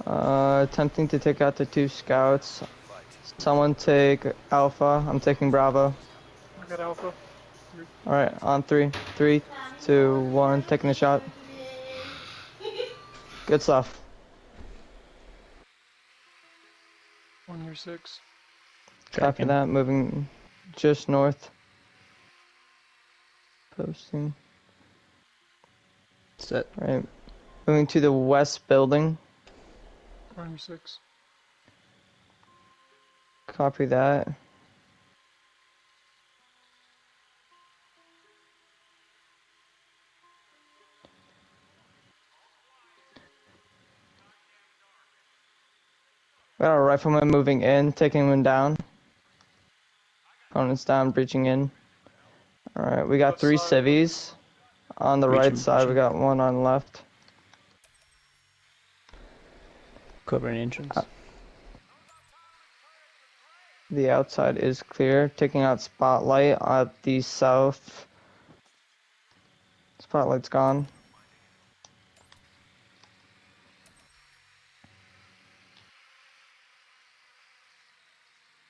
Attempting to take out the 2 scouts. Someone take Alpha. I'm taking Bravo. I got Alpha. Alright, on 3. 3, 2, 1. Taking a shot. Good stuff. On your 6. Copy Tracking. that. Moving just north. Posting. Set. Alright. Moving to the west building. On your 6. Copy that. Got a rifleman moving in, taking him down. Opponent's down, breaching in. Alright, we got 3 civvies. On the right Breaching, side, we breaching. got 1 on left. Covering entrance. The outside is clear. Taking out Spotlight at the south. Spotlight's gone.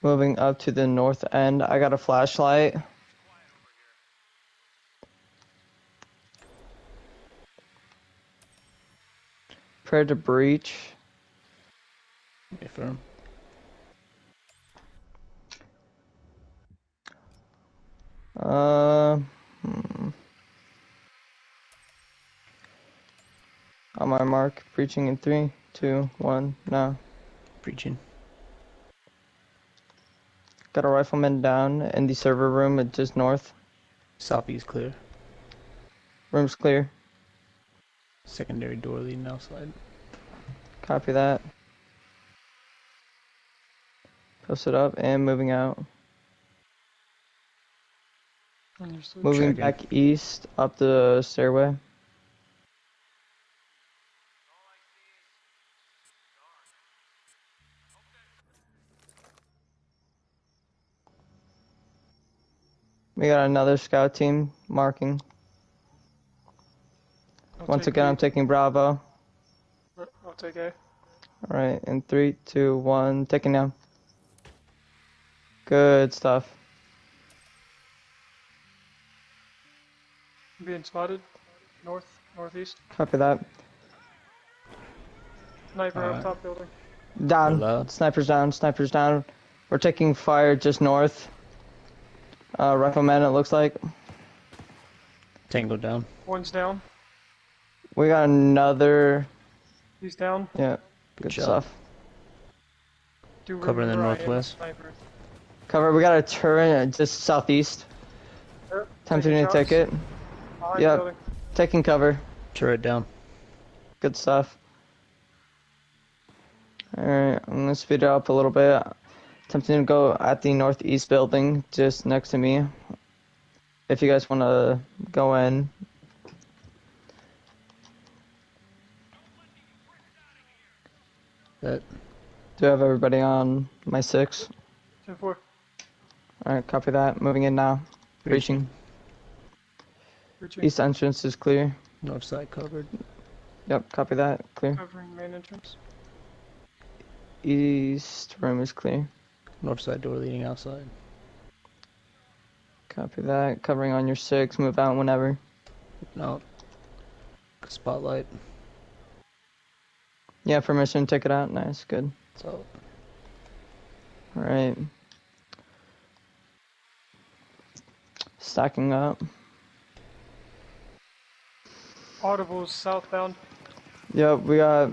Moving up to the north end. I got a flashlight. Prepare to breach. Affirm. On my mark, breaching in 3, 2, 1, now. Breaching. Got a rifleman down in the server room, just north. Southeast clear. Room's clear. Secondary door leading outside. Copy that. Posted up and moving out. Understood. Moving Checking. back east up the stairway. We got another scout team marking. Once again, I'm taking Bravo. I'll take A. Alright, in 3, 2, 1, taking down. Good stuff. Being spotted. Northeast. Copy that. Sniper Alright. up top building. Down. Loud. Sniper's down. Sniper's down. We're taking fire just north. Rifleman, it looks like. Tango down. One's down. We got another. He's down. Yeah, good job. stuff. Do Cover in the remember I am a northwest. sniper. Cover. We got a turret just southeast. Yep, Attempting taking to take shots. it. Behind Yep. building. Taking cover. Turret down. Good stuff. Alright, I'm gonna speed it up a little bit. Attempting to go at the northeast building just next to me. If you guys want to go in. That. Do I have everybody on my 6? 10-4. Alright, copy that. Moving in now. Breaching. Reaching. East entrance is clear. North side covered. Yep, copy that. Clear. Covering main entrance. East room is clear. North side door leading outside. Copy that. Covering on your 6. Move out whenever. No. Spotlight. Yeah, permission. Take it out. Nice. Good. So. Alright. Stacking up. Audibles southbound. Yep, we got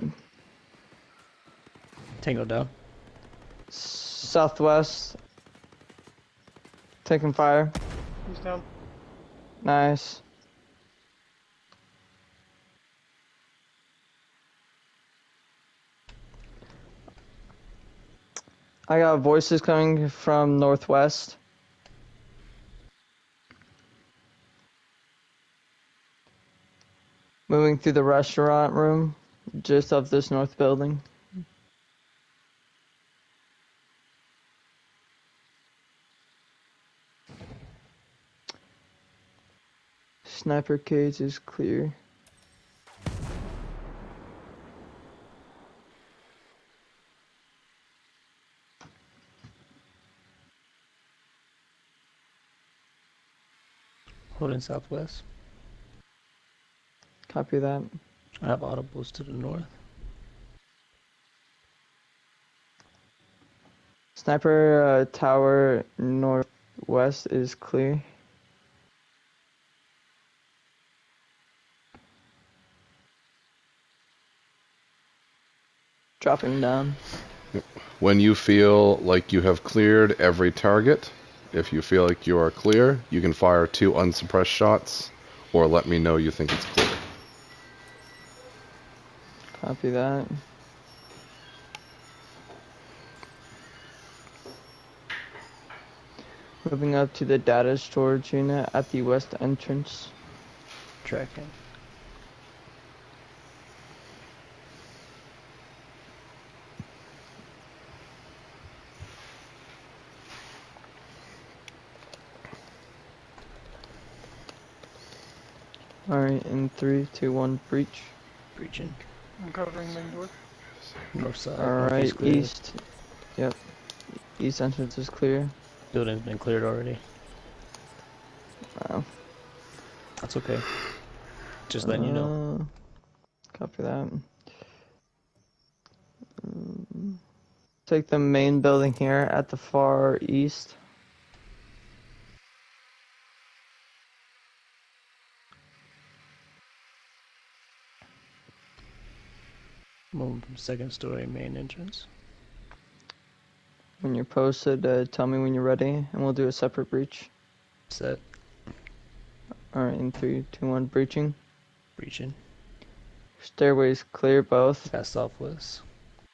Tango down. southwest. Taking fire. He's down. Nice. I got voices coming from northwest. Moving through the restaurant room, just of this north building. Sniper cage is clear. Holding southwest. Copy that. I have audibles to the north. Sniper tower northwest is clear. Dropping down. When you feel like you have cleared every target, if you feel like you are clear, you can fire 2 unsuppressed shots, or let me know you think it's clear. Copy that. Moving up to the data storage unit at the west entrance. Tracking. Alright, in 3, 2, 1, breach. Breaching. I'm covering main door. North side. Alright, northeast clear. east. Yep. East entrance is clear. Building's been cleared already. Wow. That's okay. Just letting you know. Copy that. Take the main building here at the far east. Moving from second story main entrance. When you're posted, tell me when you're ready, and we'll do a separate breach. Set. Alright, in 3, 2, 1, breaching. Breaching. Stairways clear, both. Got southwest.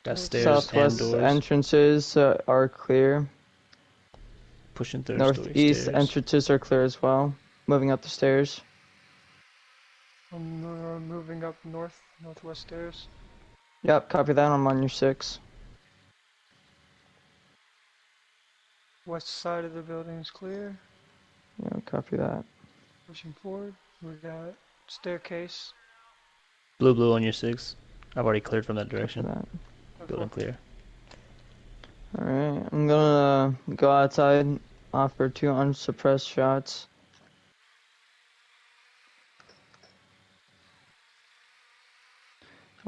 Got stairs and Southwest doors. entrances are clear. Pushing third story Northeast stairs. entrances are clear as well. Moving up the stairs. I'm moving up northwest stairs. Yep, copy that. I'm on your 6. West side of the building is clear. Yeah, copy that. Pushing forward. We got staircase. Blue on your 6. I've already cleared from that Copy direction. that. Building clear. Alright, I'm gonna go outside, offer 2 unsuppressed shots.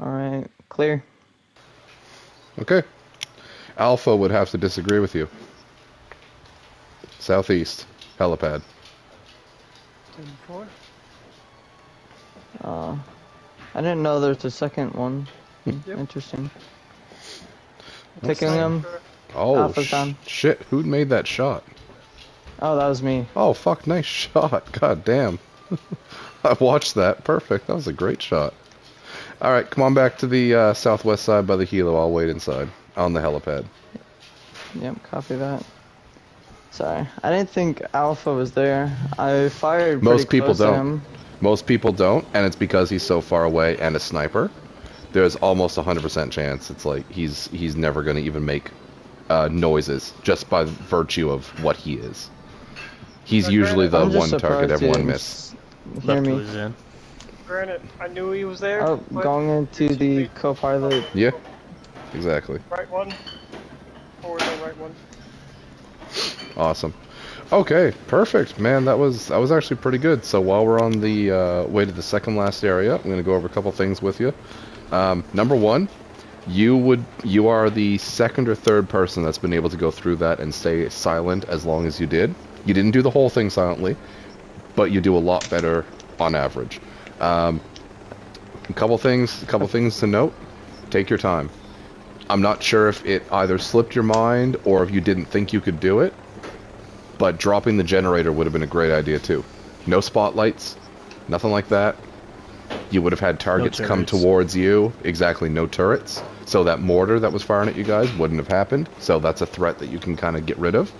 Alright, clear. Okay. Alpha would have to disagree with you. Southeast. Helipad. 10-4. I didn't know there's a second one. Yep. Interesting. Taking him. Oh, Alpha's done. shit. Who made that shot? Oh, that was me. Oh, fuck. Nice shot. God damn. I watched that. Perfect. That was a great shot. Alright, come on back to the southwest side by the helo. I'll wait inside. On the helipad. Yep, copy that. Sorry, I didn't think Alpha was there. I fired pretty Most people close to don't. him. Most people don't, and it's because he's so far away and a sniper. There's almost 100% chance it's like he's never going to even make noises just by virtue of what he is. He's usually the I'm just one target surprised everyone you miss. Hear Left me. was in. Granted, I knew he was there. Oh, but going into the co-pilot. Yeah, exactly. right one. Forward and right one. Awesome. Okay, perfect, man. That was actually pretty good. So while we're on the way to the second last area, I'm going to go over a couple things with you. Number one, you are the second or third person that's been able to go through that and stay silent as long as you did. You didn't do the whole thing silently, but you do a lot better on average. A couple things to note. Take your time. I'm not sure if it either slipped your mind or if you didn't think you could do it, but dropping the generator would have been a great idea too. No spotlights, nothing like that. You would have had targets come towards you. Exactly, no turrets. So that mortar that was firing at you guys wouldn't have happened. So that's a threat that you can kind of get rid of.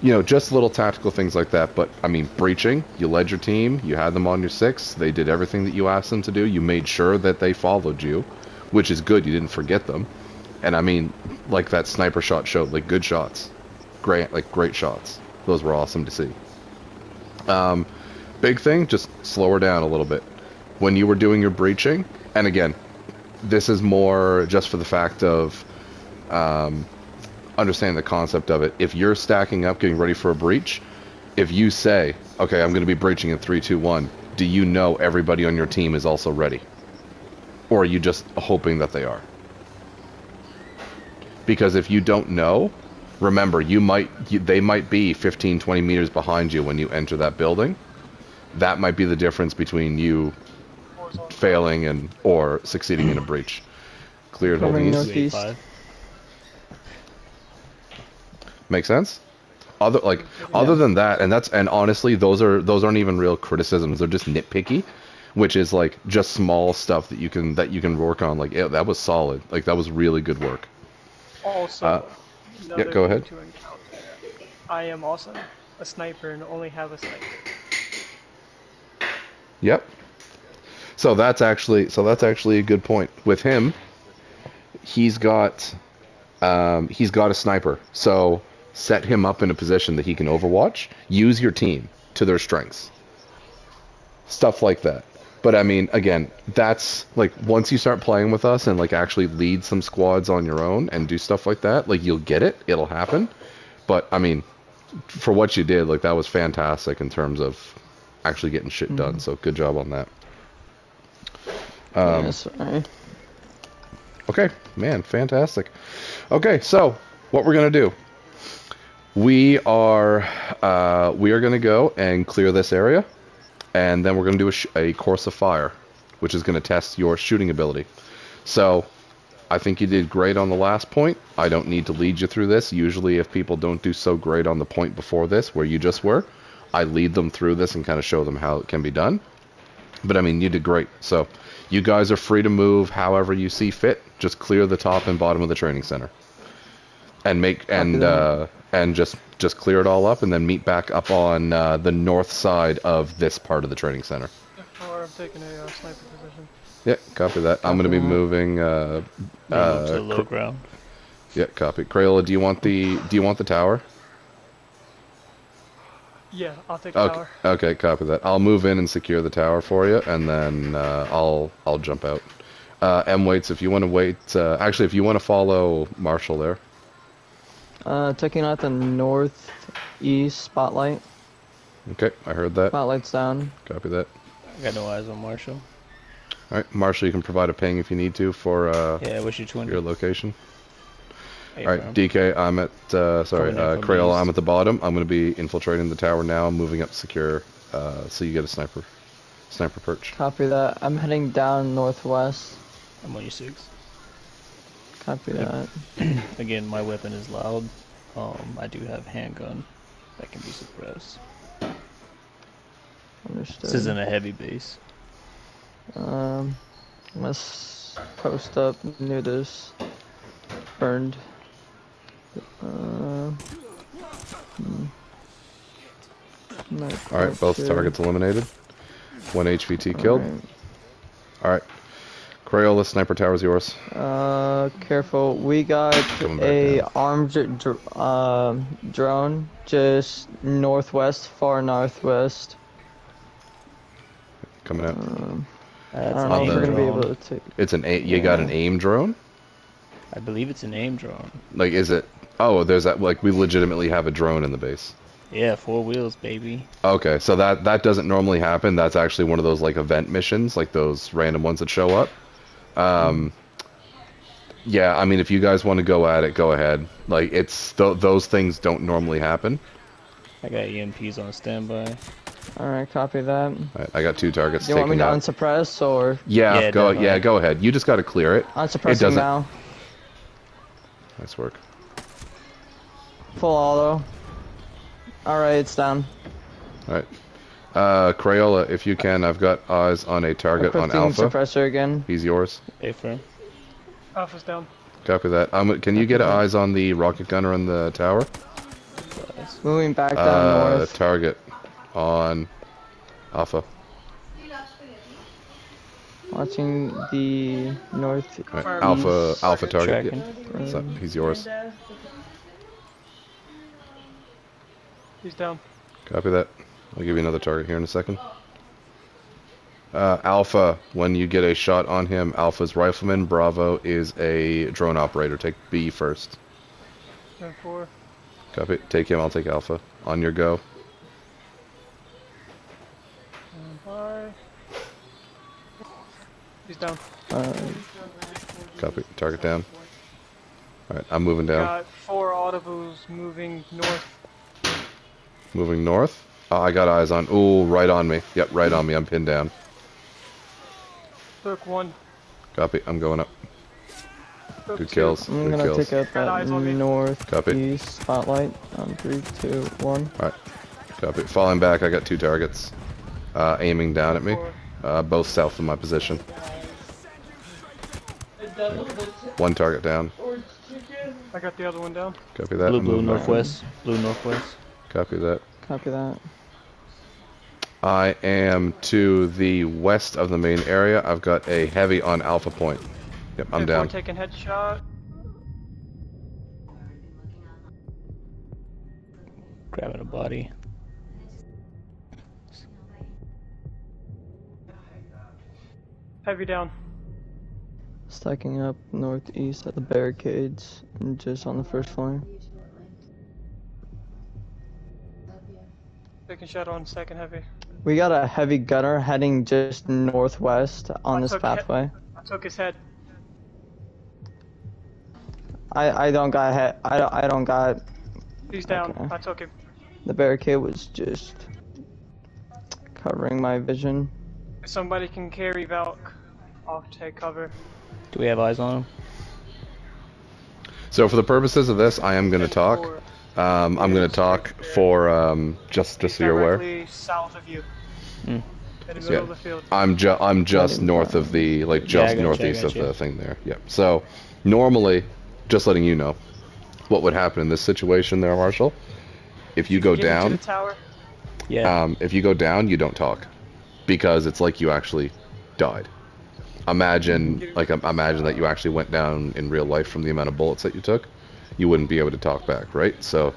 You know, just little tactical things like that. But, I mean, breaching, you led your team, you had them on your 6, they did everything that you asked them to do, you made sure that they followed you, which is good, you didn't forget them. And, I mean, like that sniper shot showed, like, good shots. Great shots. Those were awesome to see. Big thing, just slow her down a little bit. When you were doing your breaching, and again, this is more just for the fact of understanding the concept of it. If you're stacking up, getting ready for a breach, if you say, okay, I'm going to be breaching in 3, 2, 1, do you know everybody on your team is also ready? Or are you just hoping that they are? Because if you don't know, remember, they might be 15, 20 meters behind you when you enter that building. That might be the difference between you failing or succeeding in a breach. Cleared holding Coming east. northeast. Make sense? Other than that, and honestly, those aren't even real criticisms. They're just nitpicky, which is like just small stuff that you can work on. Like, yeah, that was solid. Like, that was really good work. Also, yeah, go ahead. to encounter. I am also a sniper and only have a sniper. Yep. So that's actually a good point. With him, he's got a sniper. So set him up in a position that he can overwatch. Use your team to their strengths. Stuff like that. But I mean, again, that's like once you start playing with us and like actually lead some squads on your own and do stuff like that, like you'll get it. It'll happen. But I mean, for what you did, like that was fantastic in terms of actually getting shit done. So good job on that. Sorry. Okay, man, fantastic. Okay, so what we're gonna do? We are gonna go and clear this area, and then we're gonna do a course of fire, which is gonna test your shooting ability. So I think you did great on the last point. I don't need to lead you through this. Usually if people don't do so great on the point before this, where you just were, I lead them through this and kind of show them how it can be done. But I mean, you did great. So you guys are free to move however you see fit. Just clear the top and bottom of the training center. And just clear it all up and then meet back up on the north side of this part of the training center. Or I'm taking a sniper position. Yeah, copy that. I'm going to be moving Move to the low ground. yeah, copy. Crayola, do you want the tower? Yeah, I'll take the Okay, tower. okay, copy that. I'll move in and secure the tower for you, and then I'll jump out. M waits if you want to wait. Actually, if you want to follow Marshall there. Taking out the northeast spotlight. Okay, I heard that. Spotlight's down. Copy that. I got no eyes on Marshall. All right, Marshall, you can provide a ping if you need to for Yeah, what's your 200? your location. Hey, All right, fam. DK, I'm at Coming in from Crayola, east. I'm at the bottom. I'm going to be infiltrating the tower now. I'm moving up secure, so you get a sniper perch. Copy that. I'm heading down northwest. I'm on your 6. Copy that. Again, my weapon is loud. I do have handgun that can be suppressed. Understood. This isn't a heavy base. Let's post up near this burned. All right, both targets eliminated. 1 HVT killed. All right, Crayola, sniper tower's yours. Careful. We got Coming back a down. armed drone just northwest, far northwest. Coming out. I That's don't an know if aim we're gonna be drone. able to take. It's an you got an aim drone? I believe it's an aim drone. Like, is it? Oh, there's that. Like, we legitimately have a drone in the base. Yeah, 4 wheels, baby. Okay, so that doesn't normally happen. That's actually one of those like event missions, like those random ones that show up. Yeah, I mean, if you guys want to go at it, go ahead. Like, it's those things don't normally happen. I got EMPs on standby. Alright, copy that. Right, I got 2 targets You want me taken to out. unsuppress or Yeah, Go definitely. go ahead. You just got to clear it. unsuppressing doesn't- now? Nice work. Full auto. Alright, it's down. All right. Crayola, if you can, I've got eyes on a target on Equipping Alpha. suppressor again. He's yours. Hey, friend. Alpha's down. Copy that. Can you get eyes on the rocket gunner in the tower? Moving back down north. Target on Alpha. Watching the north. All right, Alpha target. Tracking. Yeah. So, he's yours. He's down. Copy that. I'll give you another target here in a second. Alpha, when you get a shot on him, Alpha's rifleman. Bravo is a drone operator. Take B first. 10-4. Copy. Take him. I'll take Alpha. On your go. Bye. He's down. Copy. Target down. Alright, I'm moving down. Got 4 audibles moving north. Moving north. Oh, I got eyes on. Ooh, right on me. Yep, right on me. I'm pinned down. Took 1. Copy. I'm going up. Took Good 2. kills. I'm Good gonna kills. take out Got eyes on me. that northeast Copy. spotlight on 3, 2, 1. Alright. Copy. Falling back, I got 2 targets. Aiming down at me. Both south of my position. 1 target down. I got the other one down. Copy that. Blue, I'm blue, moving back. northwest. Blue, northwest. Copy that. Copy that. I am to the west of the main area. I've got a heavy on Alpha Point. Yep, I'm 10-4 down. taking headshot. Grabbing a body. Heavy down. Stacking up northeast at the barricades and just on the first floor. Taking shot on second heavy. We got a heavy gunner heading just northwest on I this took pathway. I took his head. I don't got head. I don't got. He's down. Okay. I took him. The barricade was just covering my vision. If somebody can carry Valk, I'll take cover. Do we have eyes on him? So for the purposes of this, I am going to talk. I'm going to talk for just so you're aware. Directly south of you. Mm. In the middle of the field. I'm just north of the just northeast of the thing there. Yep. So normally, just letting you know, what would happen in this situation there, Marshall? If you go Get into down, the tower. Yeah. if you go down, you don't talk, because it's like you actually died. Imagine that you actually went down in real life from the amount of bullets that you took. You wouldn't be able to talk back, right? So,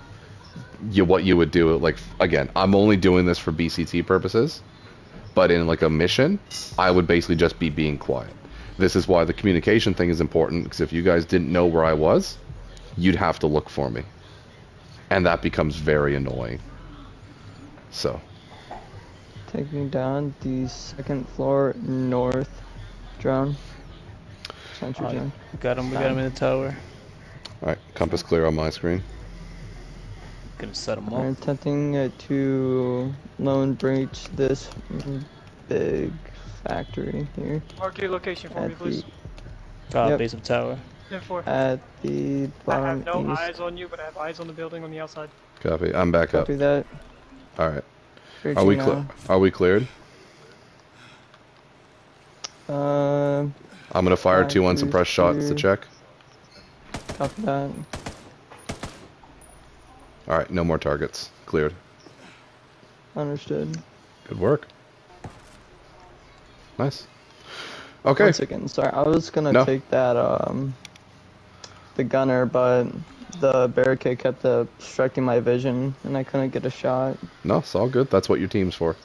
what you would do, like, again, I'm only doing this for BCT purposes, but in like a mission, I would basically just be being quiet. This is why the communication thing is important, because if you guys didn't know where I was, you'd have to look for me. And that becomes very annoying. So. Taking down the second floor north drone. Sentry drone. We got him in the tower. Alright, compass clear on my screen. Gonna set him We're up. attempting to lone breach this big factory here. Mark your location for me, please. Yep. Base of tower. 10-4. At the I bottom have no east. eyes on you, but I have eyes on the building on the outside. Copy. I'm back up. Copy that. Alright. Are we Are we cleared? I'm gonna fire 2 unsuppressed shots to check. Copy that. Alright, no more targets. Cleared. Understood. Good work. Nice. Okay. 1 second, sorry, I was gonna take that, the gunner, but the barricade kept obstructing my vision, and I couldn't get a shot. No, it's all good. That's what your team's for.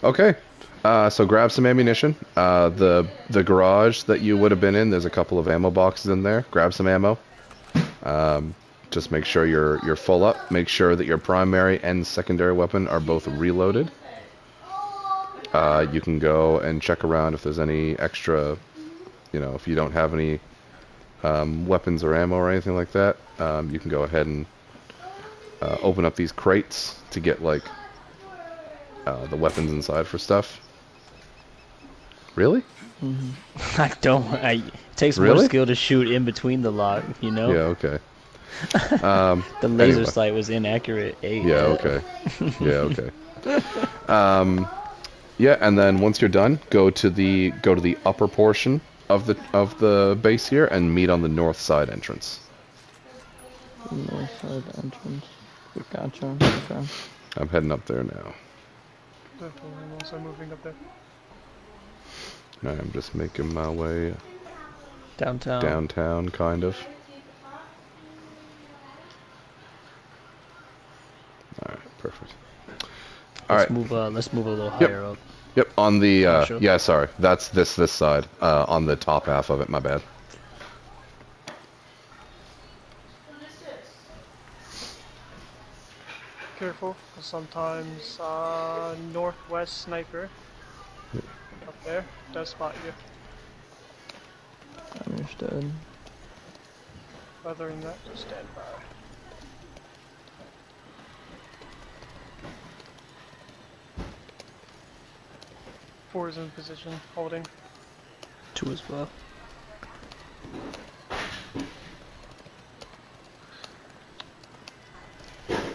Okay. So grab some ammunition. The garage that you would have been in, there's a couple of ammo boxes in there. Grab some ammo. Just make sure you're full up. Make sure that your primary and secondary weapon are both reloaded. You can go and check around if there's any extra, if you don't have any weapons or ammo or anything like that. You can go ahead and open up these crates to get the weapons inside for stuff. Really? Mm-hmm. It takes more skill to shoot in between the lock, Yeah, okay. The laser sight was inaccurate. Yeah, okay. Yeah, okay. Yeah, and then once you're done, go to the upper portion of the base here and meet on the north side entrance. North side entrance. Gotcha. Okay. I'm heading up there now. Definitely, I'm also moving up there. I'm just making my way downtown, kind of. Alright, perfect. Alright. Let's move a little higher up. Yep, on the, Sure. yeah, sorry, that's this side, on the top half of it, my bad. Careful, because sometimes northwest sniper up there does spot you. Understood. Other than that, just stand by. Four is in position, holding. 2 as well.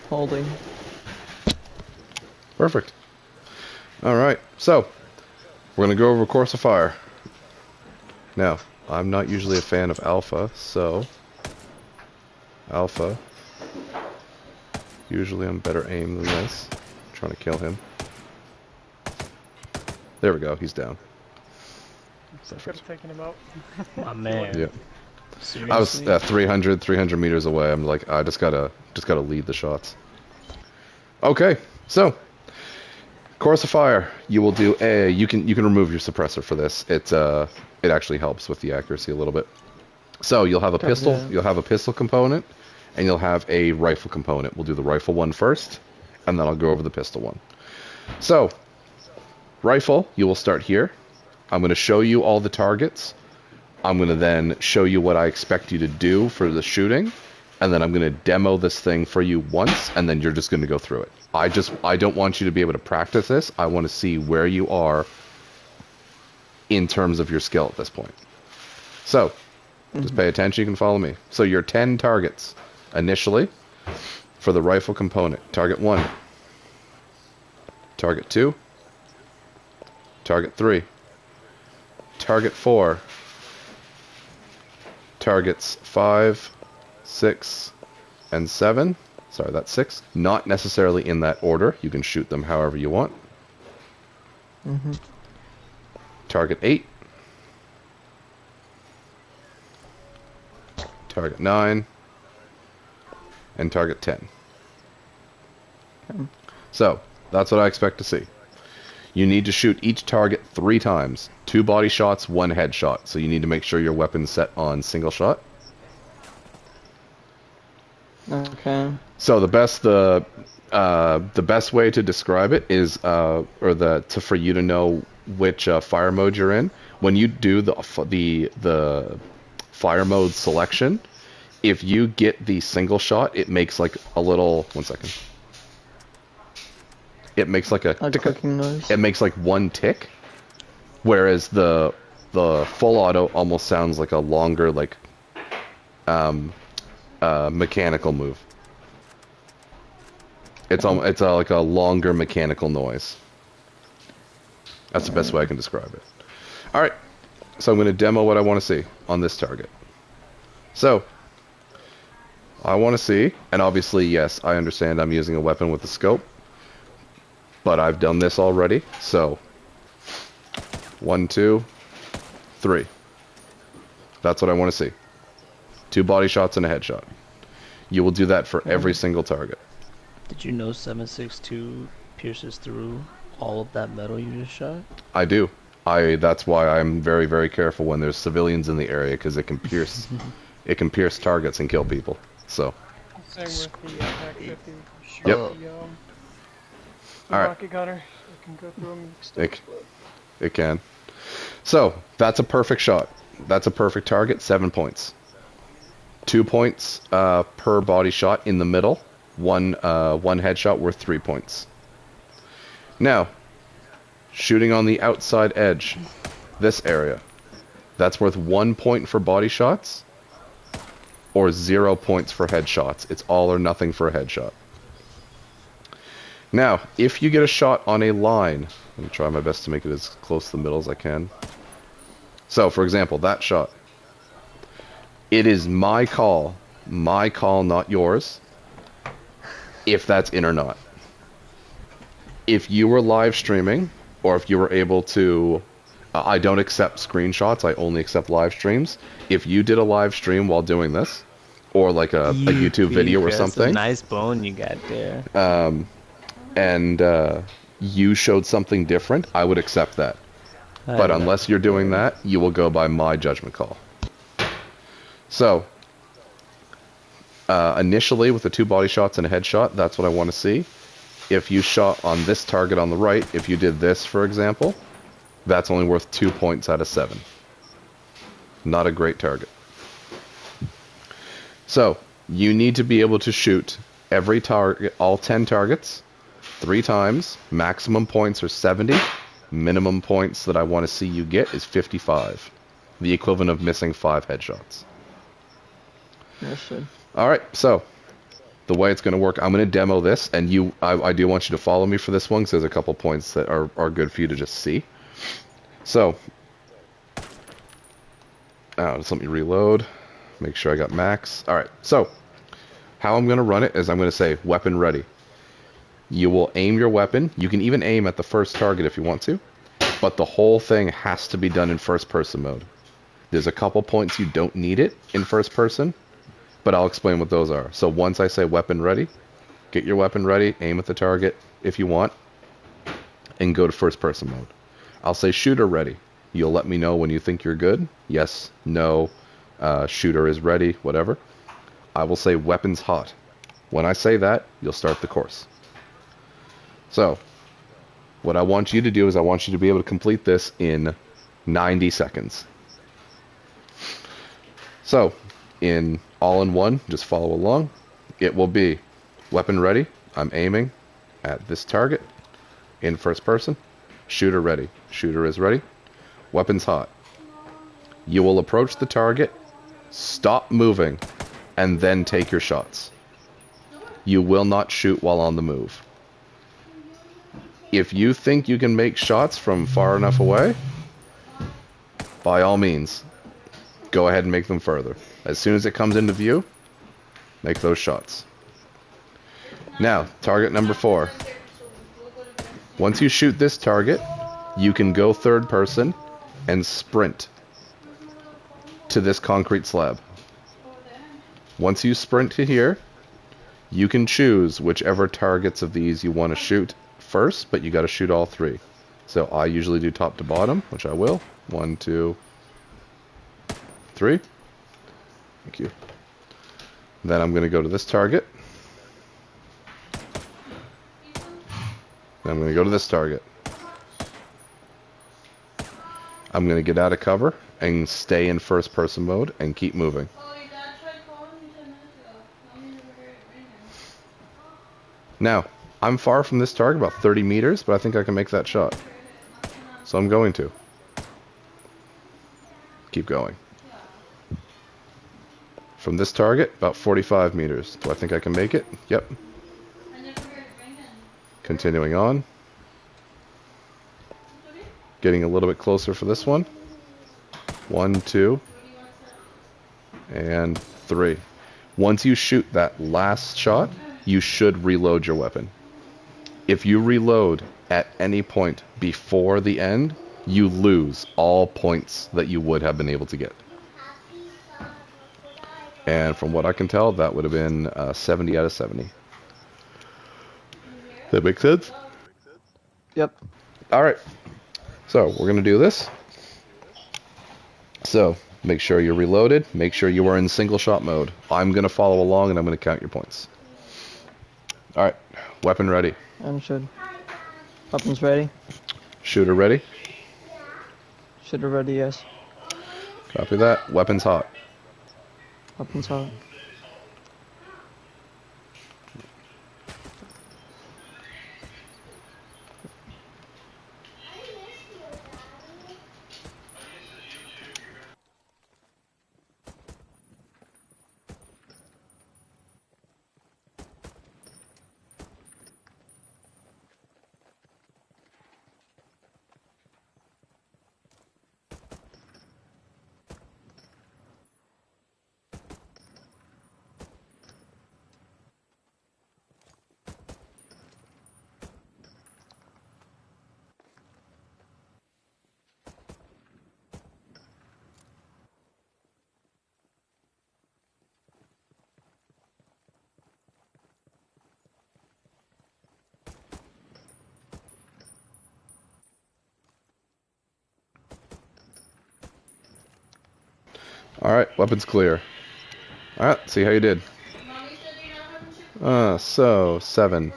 Holding. Perfect. Alright, so, we're going to go over course of fire. Now, I'm not usually a fan of Alpha, so... Alpha. Usually I'm better aim than this. I'm trying to kill him. There we go, he's down. Could have taken him out. My man. Yeah. Seriously? I was 300 meters away. I'm like, I just gotta lead the shots. Okay, so course of fire. You will do a. You can remove your suppressor for this. It actually helps with the accuracy a little bit. So you'll have a pistol. You'll have a pistol component, and you'll have a rifle component. We'll do the rifle one first, and then I'll go over the pistol one. So, rifle. You will start here. I'm going to show you all the targets. I'm going to then show you what I expect you to do for the shooting, and then I'm going to demo this thing for you once, and then you're just going to go through it. I don't want you to be able to practice this. I want to see where you are in terms of your skill at this point. So, Just pay attention, you can follow me. So your 10 targets initially for the rifle component. Target 1. Target 2. Target 3. Target 4. Targets 5, 6, and 7. Sorry, that's 6. Not necessarily in that order. You can shoot them however you want. Target 8. Target 9. And target 10. So, that's what I expect to see. You need to shoot each target 3 times. 2 body shots, 1 headshot. So you need to make sure your weapon's set on single shot. Okay. So the best way to describe it is, for you to know which fire mode you're in. When you do the fire mode selection, if you get the single shot, it makes like a little. 1 second. It makes like a clicking noise. It makes like 1 tick, whereas the full auto almost sounds like a longer mechanical move. It's like a longer mechanical noise. That's the best way I can describe it. All right, so I'm going to demo what I want to see on this target. So I want to see, and obviously yes, I understand I'm using a weapon with a scope. But I've done this already, so 1, 2, 3. That's what I want to see. 2 body shots and a headshot. You will do that for every single target. Did you know 7.62 pierces through all of that metal you just shot? I do. That's why I'm very, very careful when there's civilians in the area, because it can pierce targets and kill people. So. Same with the Pac 50. Yep. The All right. rocket gunner, it can go through them. It can. So that's a perfect shot. That's a perfect target. 7 points. 2 points per body shot in the middle. One headshot worth 3 points. Now, shooting on the outside edge, this area, that's worth 1 point for body shots, or 0 points for headshots. It's all or nothing for a headshot. Now, if you get a shot on a line, I'm going to try my best to make it as close to the middle as I can. So, for example, that shot. It is my call, not yours, if that's in or not. If you were live streaming, or if you were able to... I don't accept screenshots, I only accept live streams. If you did a live stream while doing this, or like a YouTube video or something... That's a nice bone you got there. And you showed something different, I would accept that. But unless you're doing that, you will go by my judgment call. So, initially with the 2 body shots and a headshot, that's what I want to see. If you shot on this target on the right, if you did this, for example, that's only worth 2 points out of 7. Not a great target. So, you need to be able to shoot every target, all 10 targets, 3 times. Maximum points are 70. Minimum points that I want to see you get is 55. The equivalent of missing 5 headshots. Yes, sir. Alright, so the way it's going to work, I'm going to demo this, and I do want you to follow me for this one, because there's a couple points that are good for you to just see. So, just let me reload, make sure I got max. Alright, so how I'm going to run it is I'm going to say weapon ready. You will aim your weapon. You can even aim at the first target if you want to, but the whole thing has to be done in first person mode. There's a couple points you don't need it in first person, but I'll explain what those are. So once I say weapon ready, get your weapon ready, aim at the target if you want, and go to first person mode. I'll say shooter ready. You'll let me know when you think you're good. Yes, no, shooter is ready, whatever. I will say weapons hot. When I say that, you'll start the course. So, what I want you to do is I want you to be able to complete this in 90 seconds. So, in all in one, just follow along. It will be weapon ready. I'm aiming at this target in first person. Shooter ready. Shooter is ready. Weapons hot. You will approach the target stop moving, and then take your shots. You will not shoot while on the move. If you think you can make shots from far enough away, by all means, go ahead and make them further. As soon as it comes into view, make those shots. Now, target number 4. Once you shoot this target, you can go third person and sprint to this concrete slab. Once you sprint to here, you can choose whichever targets of these you want to shoot first, but you got to shoot all 3. So I usually do top to bottom, which I will. 1, 2, 3. Thank you. Then I'm going to go to this target. Then I'm going to go to this target. I'm going to get out of cover and stay in first person mode and keep moving. Now, I'm far from this target, about 30 meters, but I think I can make that shot. So I'm going to. Keep going. From this target, about 45 meters. Do I think I can make it? Yep. Continuing on. Getting a little bit closer for this one. 1, 2, and 3. Once you shoot that last shot, you should reload your weapon. If you reload at any point before the end, you lose all points that you would have been able to get. And from what I can tell, that would have been 70 out of 70. That make sense? Yep. Alright. So, we're going to do this. So, make sure you're reloaded. Make sure you are in single shot mode. I'm going to follow along and I'm going to count your points. Alright. Weapon ready. Understood. Weapons ready. Shooter ready. Shooter ready, yes. Copy that. Weapons hot. Weapons hot. Alright, weapons clear. Alright, see how you did. So, 7.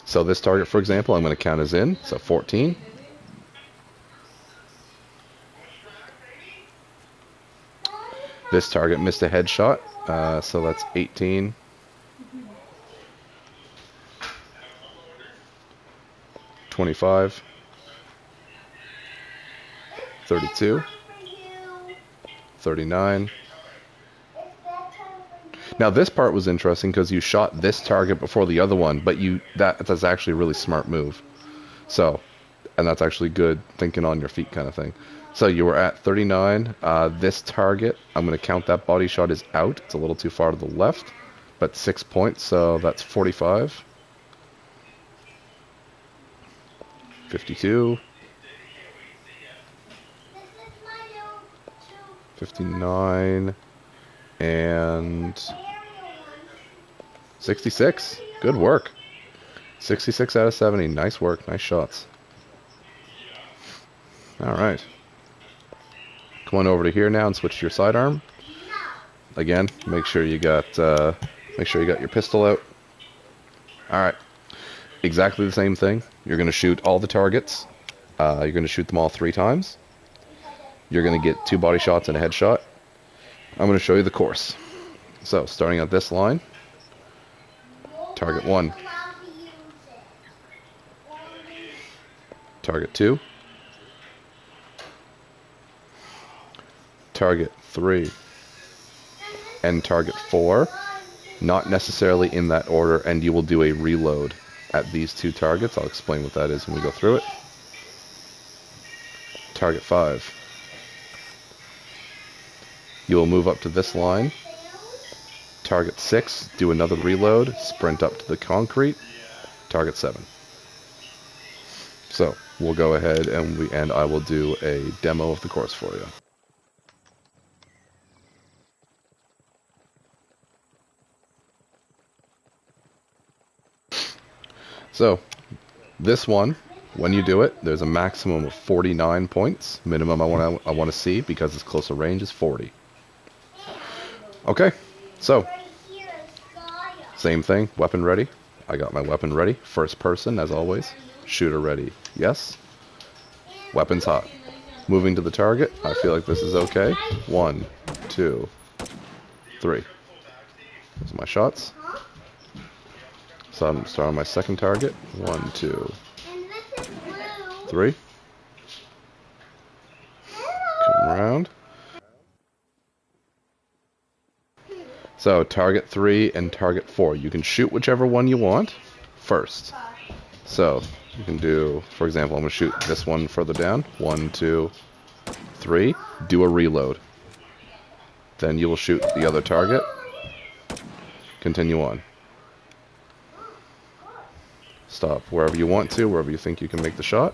So this target, for example, I'm going to count as in, so 14. This target missed a headshot, so that's 18. 25. 32. 39. Now this part was interesting because you shot this target before the other one, but that's actually a really smart move. So, and that's actually good thinking on your feet kind of thing. So you were at 39. This target, I'm going to count that body shot is out. It's a little too far to the left, but 6 points, so that's 45. 52. 59. And 66. Good work. 66 out of 70. Nice work. Nice shots. Alright. Come on over to here now and switch to your sidearm. Again, make sure you got your pistol out. Alright. Exactly the same thing. You're going to shoot all the targets. You're going to shoot them all 3 times. You're going to get 2 body shots and a headshot. I'm going to show you the course. So, starting at this line. Target 1. Target 2. target 3 and target 4, not necessarily in that order, and you will do a reload at these 2 targets. I'll explain what that is when we go through it. Target 5. You will move up to this line. Target 6, do another reload, sprint up to the concrete. Target 7. So, we'll go ahead and I will do a demo of the course for you. So, this one, when you do it, there's a maximum of 49 points. Minimum I want to see, because it's closer range, is 40. Okay, so, same thing, weapon ready. I got my weapon ready. First person, as always. Shooter ready, yes. Weapons hot. Moving to the target, I feel like this is okay. 1, 2, 3. Those are my shots. So I'm starting my second target. 1, 2, 3. Come around. So target 3 and target 4. You can shoot whichever one you want first. So you can do, for example, I'm going to shoot this one further down. 1, 2, 3. Do a reload. Then you will shoot the other target. Continue on. Stop wherever you want to, wherever you think you can make the shot.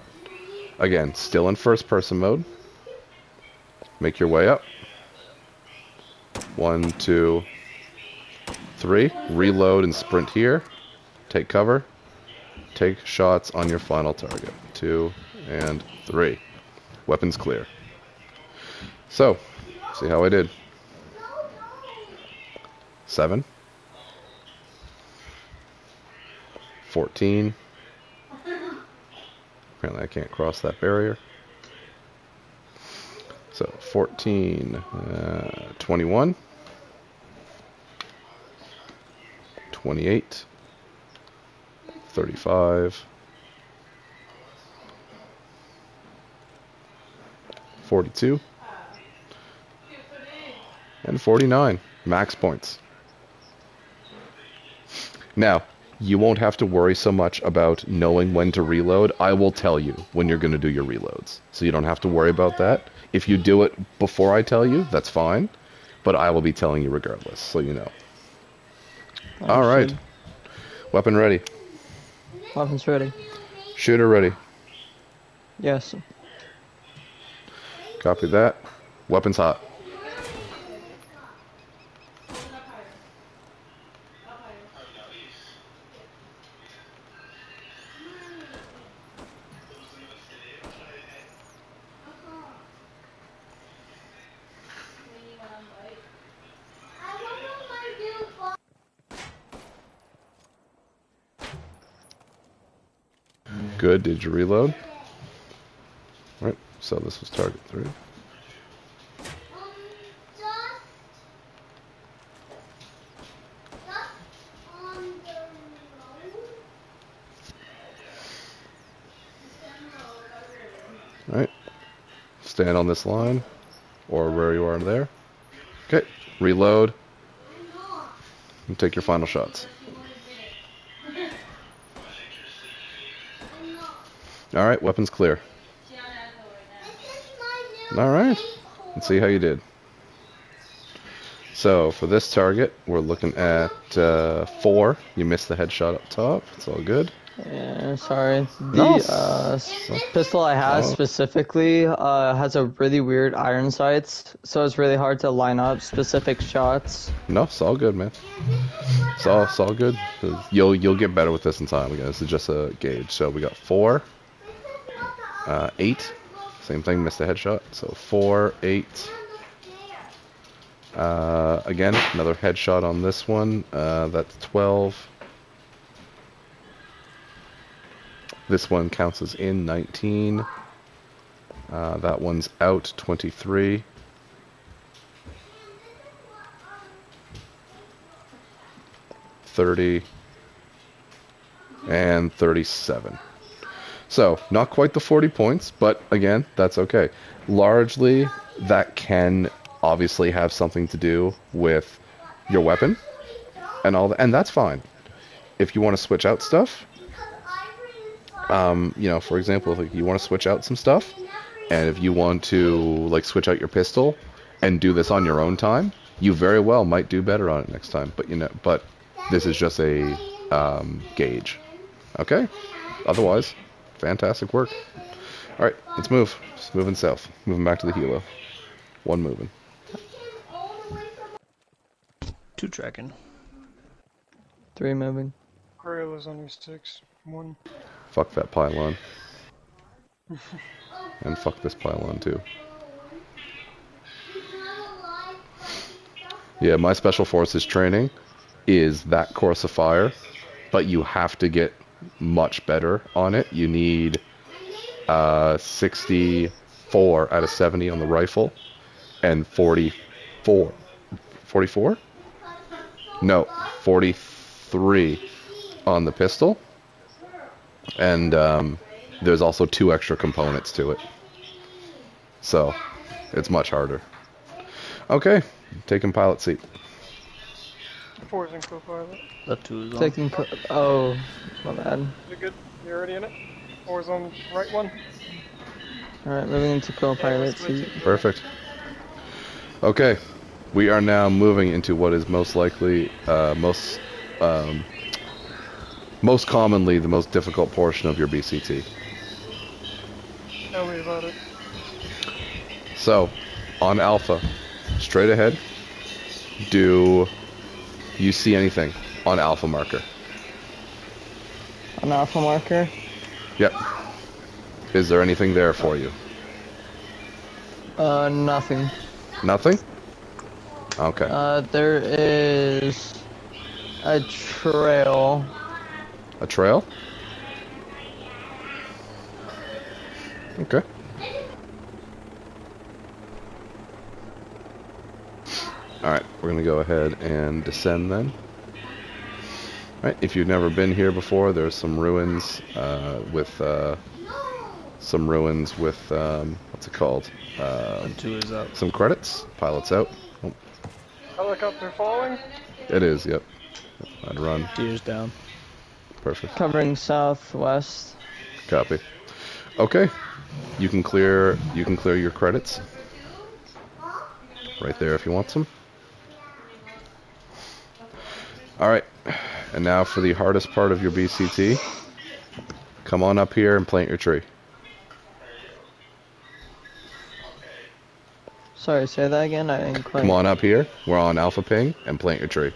Again, still in first person mode. Make your way up. 1, 2, 3. Reload and sprint here. Take cover. Take shots on your final target. 2 and 3. Weapons clear. So, see how I did. 7. 14. Apparently I can't cross that barrier. So 14, 21, 28, 35, 42, and 49. Max points. Now, you won't have to worry so much about knowing when to reload. I will tell you when you're going to do your reloads. So you don't have to worry about that. If you do it before I tell you, that's fine. But I will be telling you regardless, so you know. Alright. Weapon ready. Weapons ready. Shooter ready. Yes. Copy that. Weapons hot. Good. Did you reload? Right. So this was target 3. Right. Stand on this line, or where you are there. Okay. Reload. And take your final shots. Alright, weapons clear. Alright, let's see how you did. So, for this target, we're looking at 4. You missed the headshot up top. It's all good. Yeah, sorry. The pistol I have specifically has a really weird iron sights, so it's really hard to line up specific shots. No, it's all good, man. It's all good. You'll get better with this in time. Again, this is just a gauge. So we got 4, 8. Same thing, missed a headshot. So 4, 8. Again, another headshot on this one. That's 12. This one counts as in 19. That one's out 23. $30 and 37. So, not quite the 40 points, but again, that's okay. Largely, that can obviously have something to do with your weapon and all that, and that's fine. If you want to switch out stuff, you know, for example, if you want to switch out some stuff, and if you want to like switch out your pistol and do this on your own time, you very well might do better on it next time. But you know, but this is just a gauge. Okay. Otherwise, fantastic work. All right, let's move. Just moving south. Moving back to the helo. One moving. 2 tracking. 3 moving. Rail is on your 6. 1. Fuck that pylon. And fuck this pylon too. Yeah, my special forces training is that course of fire, but you have to get much better on it. You need 64 out of 70 on the rifle and 44. 44? No, 43 on the pistol. And there's also 2 extra components to it. So, it's much harder. Okay, taking pilot seat. 4's in co-pilot. Left 2 is on. Taking oh, my bad. You're good? You're already in it? 4's on right one. Alright, moving into co-pilot seat. Perfect. Okay, we are now moving into what is most likely, most commonly the most difficult portion of your BCT. Tell me about it. So, on Alpha, straight ahead, do you see anything on Alpha marker? An alpha marker? Yep. Is there anything there for you? Nothing. Nothing? Okay. There is a trail. A trail? Okay. Alright, we're going to go ahead and descend then. Alright, if you've never been here before, there's some ruins with what's it called? Left 2 is up. Some credits. Pilot's out. Oh, Helicopter falling? it is, yep. I'd run. Gears down. Perfect. Covering southwest. Copy. Okay. You can clear your credits. Right there if you want some. Alright. And now for the hardest part of your BCT. Come on up here and plant your tree. Sorry, say that again? I didn't quite. Come on up here. We're on Alpha Ping and plant your tree.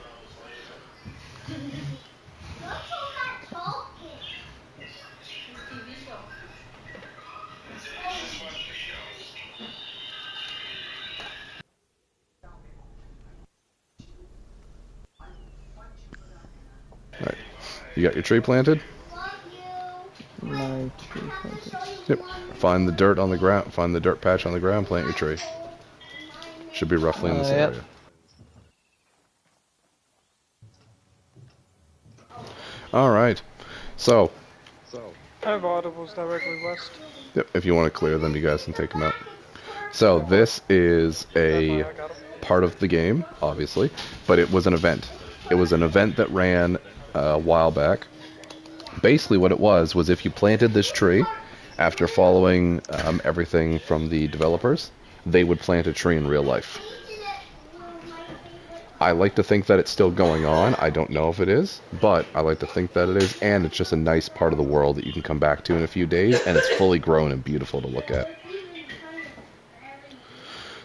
Alright. You got your tree planted? My tree planted. Yep. Find the dirt on the ground. Find the dirt patch on the ground. Plant your tree. Should be roughly in this Yep. area. All right. So. I have audibles directly west. Yep. If you want to clear them, you guys can take them out. So this is a part of the game, obviously, but it was an event. It was an event that ran a while back. Basically, what it was if you planted this tree, after following everything from the developers, they would plant a tree in real life. I like to think that it's still going on. I don't know if it is, but I like to think that it is, and it's just a nice part of the world that you can come back to in a few days, and it's fully grown and beautiful to look at.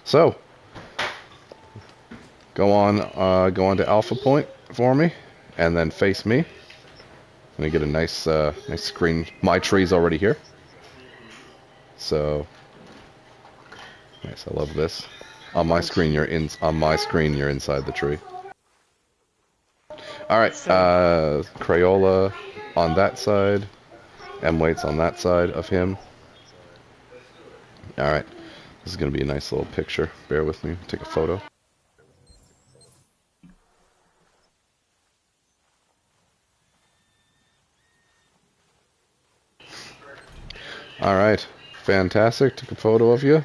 So, go on to Alpha Point for me, and then face me. Let me get a nice screen. My tree's already here. So, nice. I love this. On my screen, you're inside the tree. All right. Crayola on that side. M-Wait's on that side of him. All right. This is gonna be a nice little picture. Bear with me. Take a photo. All right. Fantastic. Took a photo of you.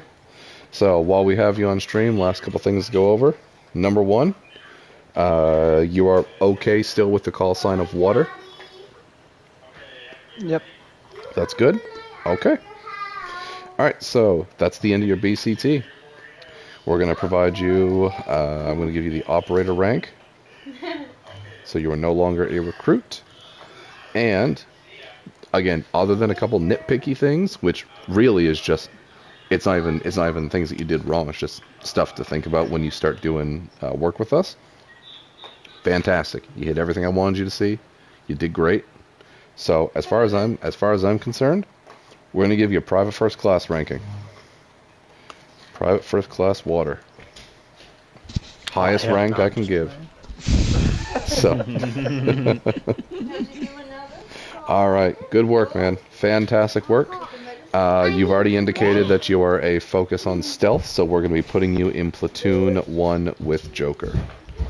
So while we have you on stream, last couple things to go over. Number one, you are okay still with the call sign of water? Yep. That's good? Okay. Alright, so that's the end of your BCT. We're going to provide you, I'm going to give you the operator rank. So you are no longer a recruit. And, again, other than a couple nitpicky things, which really is just, it's not even things that you did wrong, it's just stuff to think about when you start doing work with us. Fantastic. You hit everything I wanted you to see. You did great. So as far as I'm concerned, we're going to give you a private first class ranking. Private first class water. Highest rank I can give. So. All right. Good work, man. Fantastic work. You've already indicated that you are a focus on stealth, so we're going to be putting you in platoon 1 with Joker.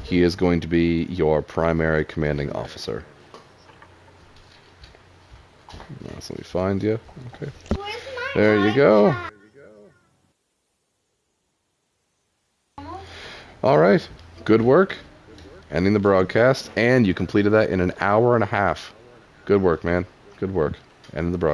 He is going to be your primary commanding officer. Now, so let me find you. Okay. There you go. All right. Good work. Ending the broadcast, and you completed that in an hour and a half. Good work, man. Good work. Ending the broadcast.